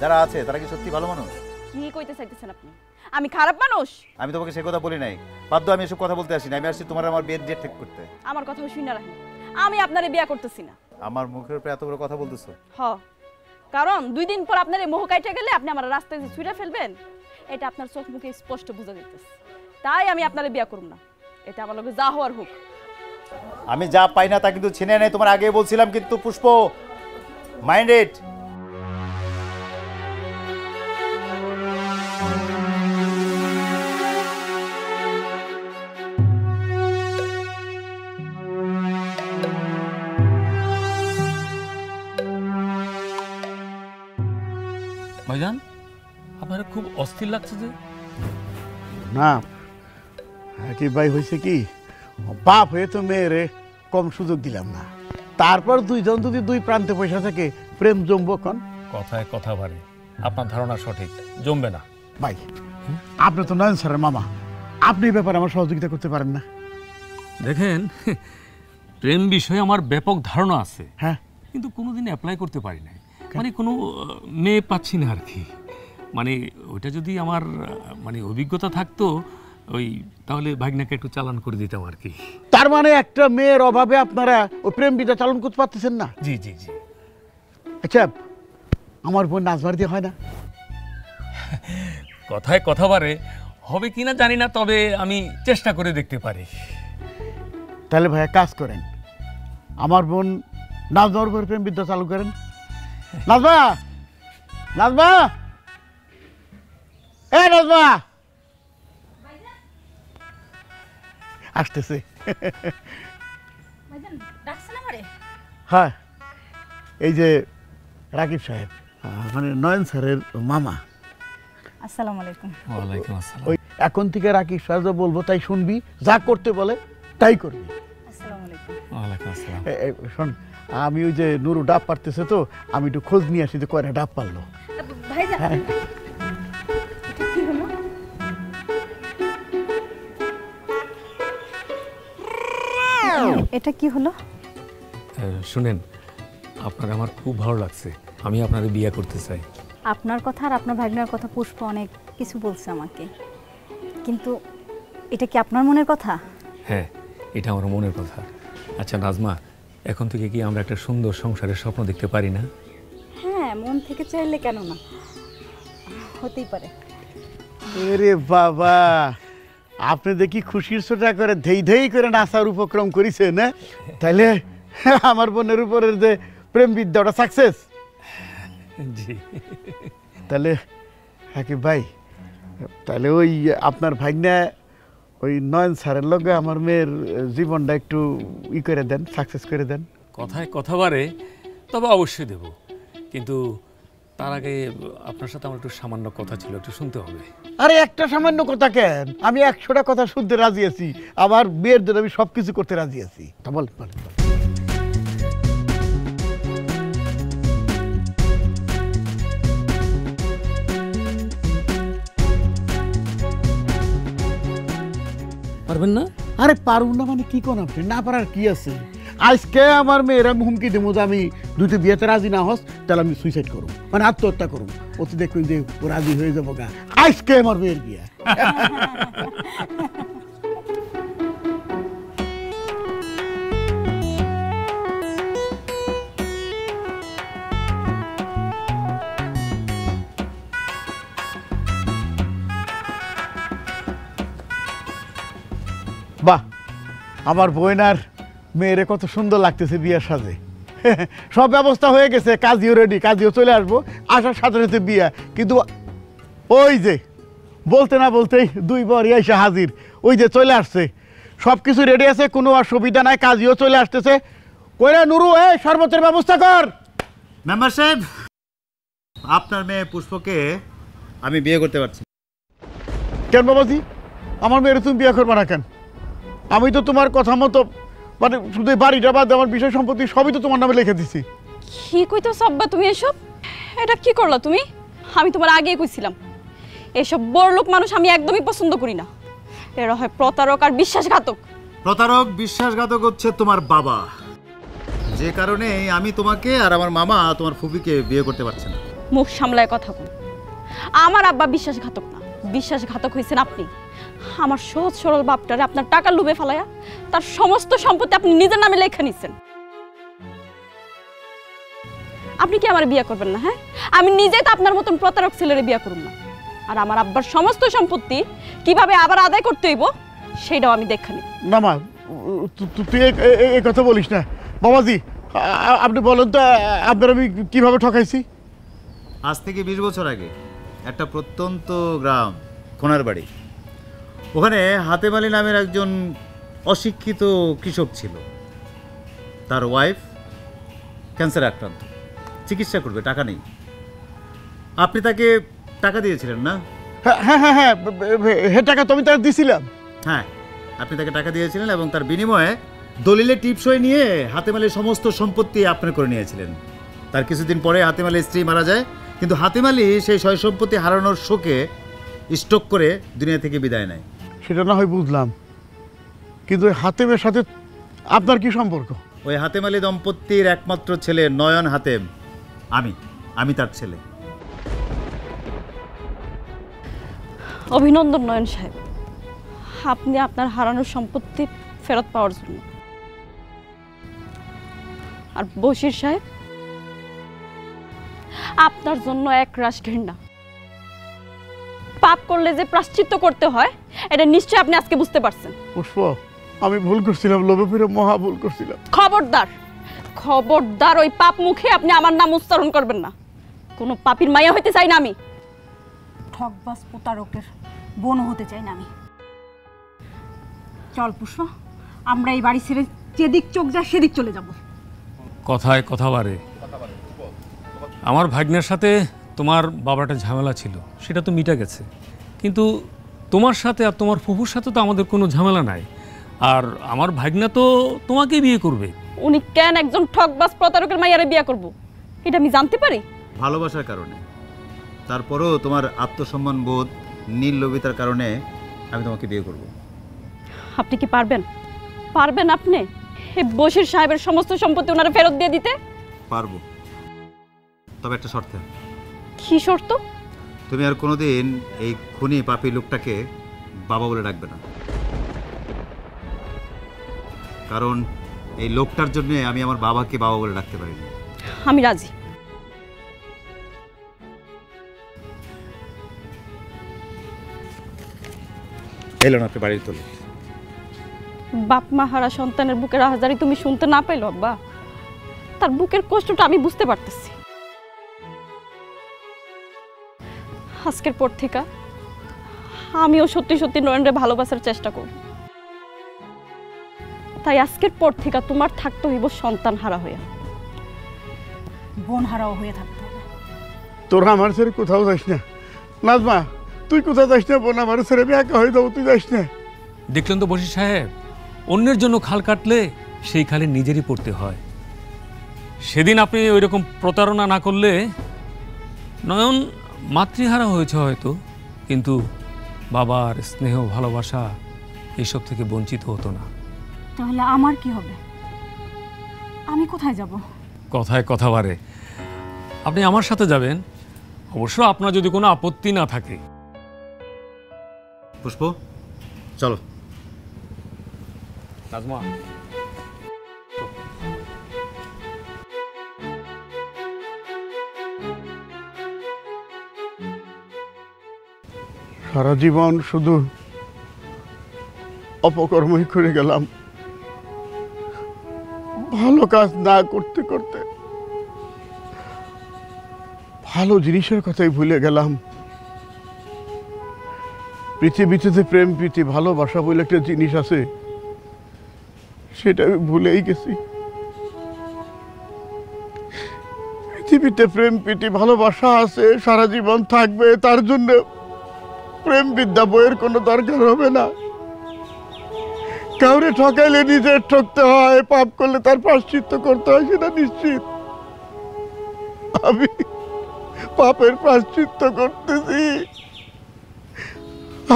যারা আছে, তারা কি সত্যি ভালো মানুষ? কি কইতে চাইতেছেন আপনি? আমি খারাপ মানুষ? আমি তোমাকে সে কথা বলি নাই, বাধ্য আমি এসব কথা বলতে আসি না। আমি আসছি তোমার আমার বিয়ের ডেট ঠিক করতে। আমার কথা শুনে রাখেন, আমি আপনারে বিয়া করতেছি না। আমার মুখের উপরে এত বড় কথা বলতেছো? কারণ 2 দিন পর আপনার এই মোহ কাইটে গেলে আপনি আমার রাস্তায় যে ছুঁড়ে ফেলবেন, এটা আপনার চোখ মুখে স্পষ্ট বোঝা যাইতেছে। তাই আমি আপনারে বিয়া করব না, এটা আমার লগে যা হওয়ার হোক। আমি যা পাই না তা কিন্তু ছিনে নেই, তোমার আগে বলছিলাম কিন্তু পুষ্প, মাইন্ড ইট। ভাইজান, আপনারা খুব অস্থির লাগছে যে? না, কি ভাই, হয়েছে কি, বাপ হয়ে তো মেয়েরে কম সুযোগ দিলাম না। তারপর দুইজন যদি দুই প্রান্তে পয়সা থাকে প্রেম জমবো কন? কথায় কথা বাড়ে, আপনার ধারণা সঠিক, জমবে না। ভাই আপনি তো নয়ন স্যারের মামা, আপনি এই ব্যাপারে আমার সহযোগিতা করতে পারেন না? দেখেন, প্রেম বিষয়ে আমার ব্যাপক ধারণা আছে, হ্যাঁ, কিন্তু কোনোদিন অ্যাপ্লাই করতে পারি নাই। মানে কোনো মেয়ে পাচ্ছি না আর কি। মানে ওইটা যদি আমার মানে অভিজ্ঞতা থাকতো ওই, তাহলে ভাগনাকে একটু চালান করে দিতাম আর কি। তার মানে একটা মেয়ের অভাবে আপনারা ওই প্রেম বিদ্যা চালন করতে পারতেছেন না? জি জি জি। আচ্ছা, আমার বোন নাচবার দিয়ে হয় না? কথায় কথা বাড়ে, হবে কিনা জানি না, তবে আমি চেষ্টা করে দেখতে পারি। তাহলে ভাইয়া কাজ করেন, আমার বোন নাজমার উপর প্রেম বিদ্যা চালু করেন। নাজমা, নাজমা, এ নাজমা আসতেছে। হ্যাঁ, এই যে রাকিব সাহেব, মানে নয়ন স্যারের মামা। আসসালামু আলাইকুম। ওয়ালাইকুম আসসালাম। ওই এখন থেকে রাকিব সাহেব যা বলবো তাই শুনবি, যা করতে বলে তাই করবি। আসসালামু আলাইকুম। ওয়ালাইকুম আসসালাম। শোন, আমি ওই যে নুরু ডাব পারতেছে, তো আমি একটু খোঁজ নিয়ে আসি যে কয়টা ডাব পারলো। ভাইজান, হ্যাঁ, এটা কি হলো? এটা কি হলো? শুনেন, আপনার আমার খুব ভালো লাগছে, আমি আপনাদের বিয়ে করতে চাই। আপনার কথা আর আপনার ভাগ্নের কথা পুষ্প অনেক কিছু বলছে আমাকে, কিন্তু এটা কি আপনার মনের কথা? হ্যাঁ, এটা আমার মনের কথা। আচ্ছা নাজমা, এখন থেকে কি আমরা একটা সুন্দর সংসারের স্বপ্ন দেখতে পারি না? হ্যাঁ, মন থেকে চাইলে কেন না, হতেই পারে। আরে বাবা, আপনি দেখি খুশির ছোটা করে ধেই ধেই করে নাচার উপক্রম করেছেন, না? তাইলে আমার বোনের উপরের যে প্রেম বিদ্যাটা সাকসেস। জি। তাহলে হাকিব ভাই, তাহলে ওই আপনার ভাগ্না ওই নয়ন স্যারের লগে আমার মেয়ের জীবনটা একটু ই করে দেন, সাকসেস করে দেন। কথায় কথা বাড়ে, তবে অবশ্যই দেব, কিন্তু তার আগে আপনার সাথে আমার একটু সামান্য কথা ছিল, একটু শুনতে হবে। আরে একটা সামান্য কথা কেন, আমি 100টা কথা শুনতে রাজি আছি, আমার বিয়ের জন্য আমি সবকিছু করতে রাজি আছি। তা বল বল। পারবেন না? আরে পারুন না মানে কি কোন, আপনি না পারার কি আছে? আজকে আমার মেয়েরা হুমকি দেবো যে আমি দুইটা বিয়েতে রাজি না হস, তাহলে আমি সুইসাইড করবো, মানে আত্মহত্যা করবো। ওতে দেখবেন যে ও রাজি হয়ে যাবো গা, আজকে আমার মেয়ের বিয়ে। বাহ, আমার বোনার মেয়েরে কত সুন্দর লাগতেছে বিয়ের সাজে। সব ব্যবস্থা হয়ে গেছে, কাজীও রেডি, কাজীও চলে আসবো, আসার সাথে সাথে বিয়ে। কিন্তু ওই যে বলতে না বলতেই দুই বরই এসে হাজির, ওই যে চলে আসছে, সব কিছু রেডি আছে, কোনো অসুবিধা নাই, কাজীও চলে আসতেছে। কইরা নুরু, এই শরবতের ব্যবস্থা কর। মেম্বার সাহেব, আপনার মেয়ে পুষ্পকে আমি বিয়ে করতে পারছি। কেন বাবাজি, আমার মেয়ের তুমি বিয়ে করবে না কেন? আমি তো তোমার কথা মতো, মানে শুধু বাড়িটা বাদ আমার বিষয় সম্পত্তি সবই তো তোমার নামে লিখে দিছি। কি কইতো সব্বা তুমি এসব? এটা কি করলা তুমি? আমি তোমার আগেই কইছিলাম, এসব বড়লোক মানুষ আমি একদমই পছন্দ করি না। এরা হয় প্রতারক আর বিশ্বাসঘাতক। প্রতারক বিশ্বাসঘাতক হচ্ছে তোমার বাবা, যে কারণে আমি তোমাকে আর আমার মামা তোমার ফুপিকে বিয়ে করতে পারছি না। মুখ সামলায় কথা বল। আমার আব্বা বিশ্বাসঘাতক না, বিশ্বাসঘাতক হয়েছেন আপনি। আমার সহজ সরল বাপটারে আপনার টাকা লুবে ফেলায়া তার সমস্ত সম্পত্তি আপনি নিজের নামে লেখা নিচ্ছেন। আপনি কি আমার বিয়ে করবেন না? হ্যাঁ, আমি নিজেই তো আপনার মতন প্রতারক ছেলেরে বিয়ে করব না। আর আমার আব্বার সমস্ত সম্পত্তি কিভাবে আবার আদায় করতে হইব সেটাও আমি দেখে নিব। না মা, তুই এই কথা বলিস না বাবাজি। আপনি বলেন তো, আপনার আমি কিভাবে ঠকাইছি? আজ থেকে 20 বছর আগে একটা প্রত্যন্ত গ্রাম কোনার বাড়ি, ওখানে হাতেম আলী নামের একজন অশিক্ষিত কৃষক ছিল। তার ওয়াইফ ক্যান্সারে আক্রান্ত, চিকিৎসা করবে, টাকা নেই। আপনি তাকে টাকা দিয়েছিলেন না? হ্যাঁ হ্যাঁ হ্যাঁ, হে টাকা তো আমি তার দিছিলাম। হ্যাঁ, আপনি তাকে টাকা দিয়েছিলেন এবং তার বিনিময়ে দলিলে টিপসই নিয়ে হাতেম আলীর সমস্ত সম্পত্তি আপনার করে নিয়েছিলেন। তার কিছুদিন পরে হাতেম আলীর স্ত্রী মারা যায়, কিন্তু হাতেম আলী সেই সয় সম্পত্তি হারানোর শোকে স্ট্রোক করে দুনিয়া থেকে বিদায় নেয়। সেটা না হয় বুঝলাম, কিন্তু ওই হাতেমের সাথে আপনার কি সম্পর্ক? ওই হাতেম আলী দম্পতির একমাত্র ছেলে নয়ন হাতেম, আমি তার ছেলে। অভিনন্দন নয়ন সাহেব, আপনি আপনার হারানোর সম্পত্তি ফেরত পাওয়ার জন্য। আর বশির সাহেব, আপনার জন্য এক রাশ ঘৃণা। পাপ করলে যে প্রায়শ্চিত্ত করতে হয় এটা নিশ্চয়ই আপনি আজকে বুঝতে পারছেন। পুষ্প, আমি ভুল করছিলাম, লোভে পড়ে মহা ভুল করছিলাম। খবরদার, খবরদার ওই পাপ মুখে আপনি আমার নাম উচ্চারণ করবেন না। কোনো পাপীর মায়া হইতে চাই না আমি। ঠকবাজ প্রতারকের বোন হতে চাই না আমি। চল পুষ্প, আমরা এই বাড়ি ছেড়ে যেদিক চোখ যায় সেদিক চলে যাব। কথায় কথা বাড়ে। আমার ভাগ্নের সাথে তোমার বাবাটা ঝামেলা ছিল, সেটা তো মিটে গেছে, কিন্তু তোমার সাথে আর তোমার ফুফুর সাথে তো আমাদের কোনো ঝামেলা নাই। আর আমার ভাগ্না তো তোমাকেই বিয়ে করবে। উনি কেন একজন ঠকবাজ প্রতারকের মাইয়ারে বিয়ে করব এটা আমি জানতে পারি? ভালোবাসার কারণে। তারপরেও তোমার আত্মসম্মান বোধ, নির্লোভিতার কারণে আমি তোমাকে বিয়ে করব। আপনি কি পারবেন? পারবেন আপনি এই বশির সাহেবের সমস্ত সম্পত্তি ওনারা ফেরত দিয়ে দিতে? পারবো, তবে একটা শর্তে। কি শর্ত? তুমি আর কোনোদিন এই খুনি পাপী লোকটাকে বাবা বলে ডাকবে না, কারণ এই লোকটার জন্য আমি আমার বাবাকে বাবা বলে ডাকতে পারিনি। আমি রাজি। এলো না আপনি বাড়ির তোলে। বাপ মা হারা সন্তানের বুকের আহাজারি তুমি শুনতে না পাইলো আব্বা? তার বুকের কষ্টটা আমি বুঝতে পারতেছি। আজকের পর থেকে আমিও সত্যি সত্যি নয়নরে ভালোবাসার চেষ্টা করব। তাই আজকের পর থেকে তোমার থাকতে হইব সন্তান হারা হইয়া। বোন হারাও হয়ে থাকতে হবে। তোরা আমার ছেড়ে কোথাও যাস না। নাজমা, তুই কোথাও যাস না, বোন আমার ছেড়ে আমি একা হয়ে যাবো, তুই যাস না। দেখলেন তো বশির সাহেব, অন্যের জন্য খাল কাটলে সেই খালে নিজেরই পড়তে হয়। সেদিন আপনি ওই রকম প্রতারণা না করলে নয়ন মাতৃহারা হয়েছে হয়তো, কিন্তু বাবার স্নেহ ভালোবাসা এইসব থেকে বঞ্চিত হতো না। তাহলে আমার কি হবে? আমি কোথায় যাব? কথায় কথা বাড়ে। আপনি আমার সাথে যাবেন, অবশ্য আপনার যদি কোনো আপত্তি না থাকে। পুষ্প, চলো। নাজমা, সারা জীবন শুধু অপকর্মই করে গেলাম, ভালো কাজ না করতে করতে ভালো জিনিসের কথাই ভুলে গেলাম। পৃথিবীতে যে প্রেম প্রীতি ভালোবাসা বলে একটা জিনিস আছে, সেটা আমি ভুলেই গেছি। পৃথিবীতে প্রেম প্রীতি ভালোবাসা আছে, সারা জীবন থাকবে, তার জন্য প্রেম বিদ্যা বইয়ের কোনো দরকার হবে না। কাউরে ঠকাইলে নিজের ঠকতে হয়, পাপ করলে তার প্রায়শ্চিত্ত করতে হয়, সেটা নিশ্চিত। আমি পাপের প্রায়শ্চিত্ত করতেছি।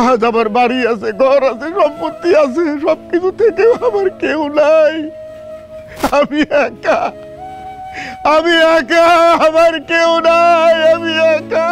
আজ আমার বাড়ি আছে, ঘর আছে, সম্পত্তি আছে, সবকিছু থেকেও আমার কেউ নাই। আমি একা, আমার কেউ নাই, আমি একা।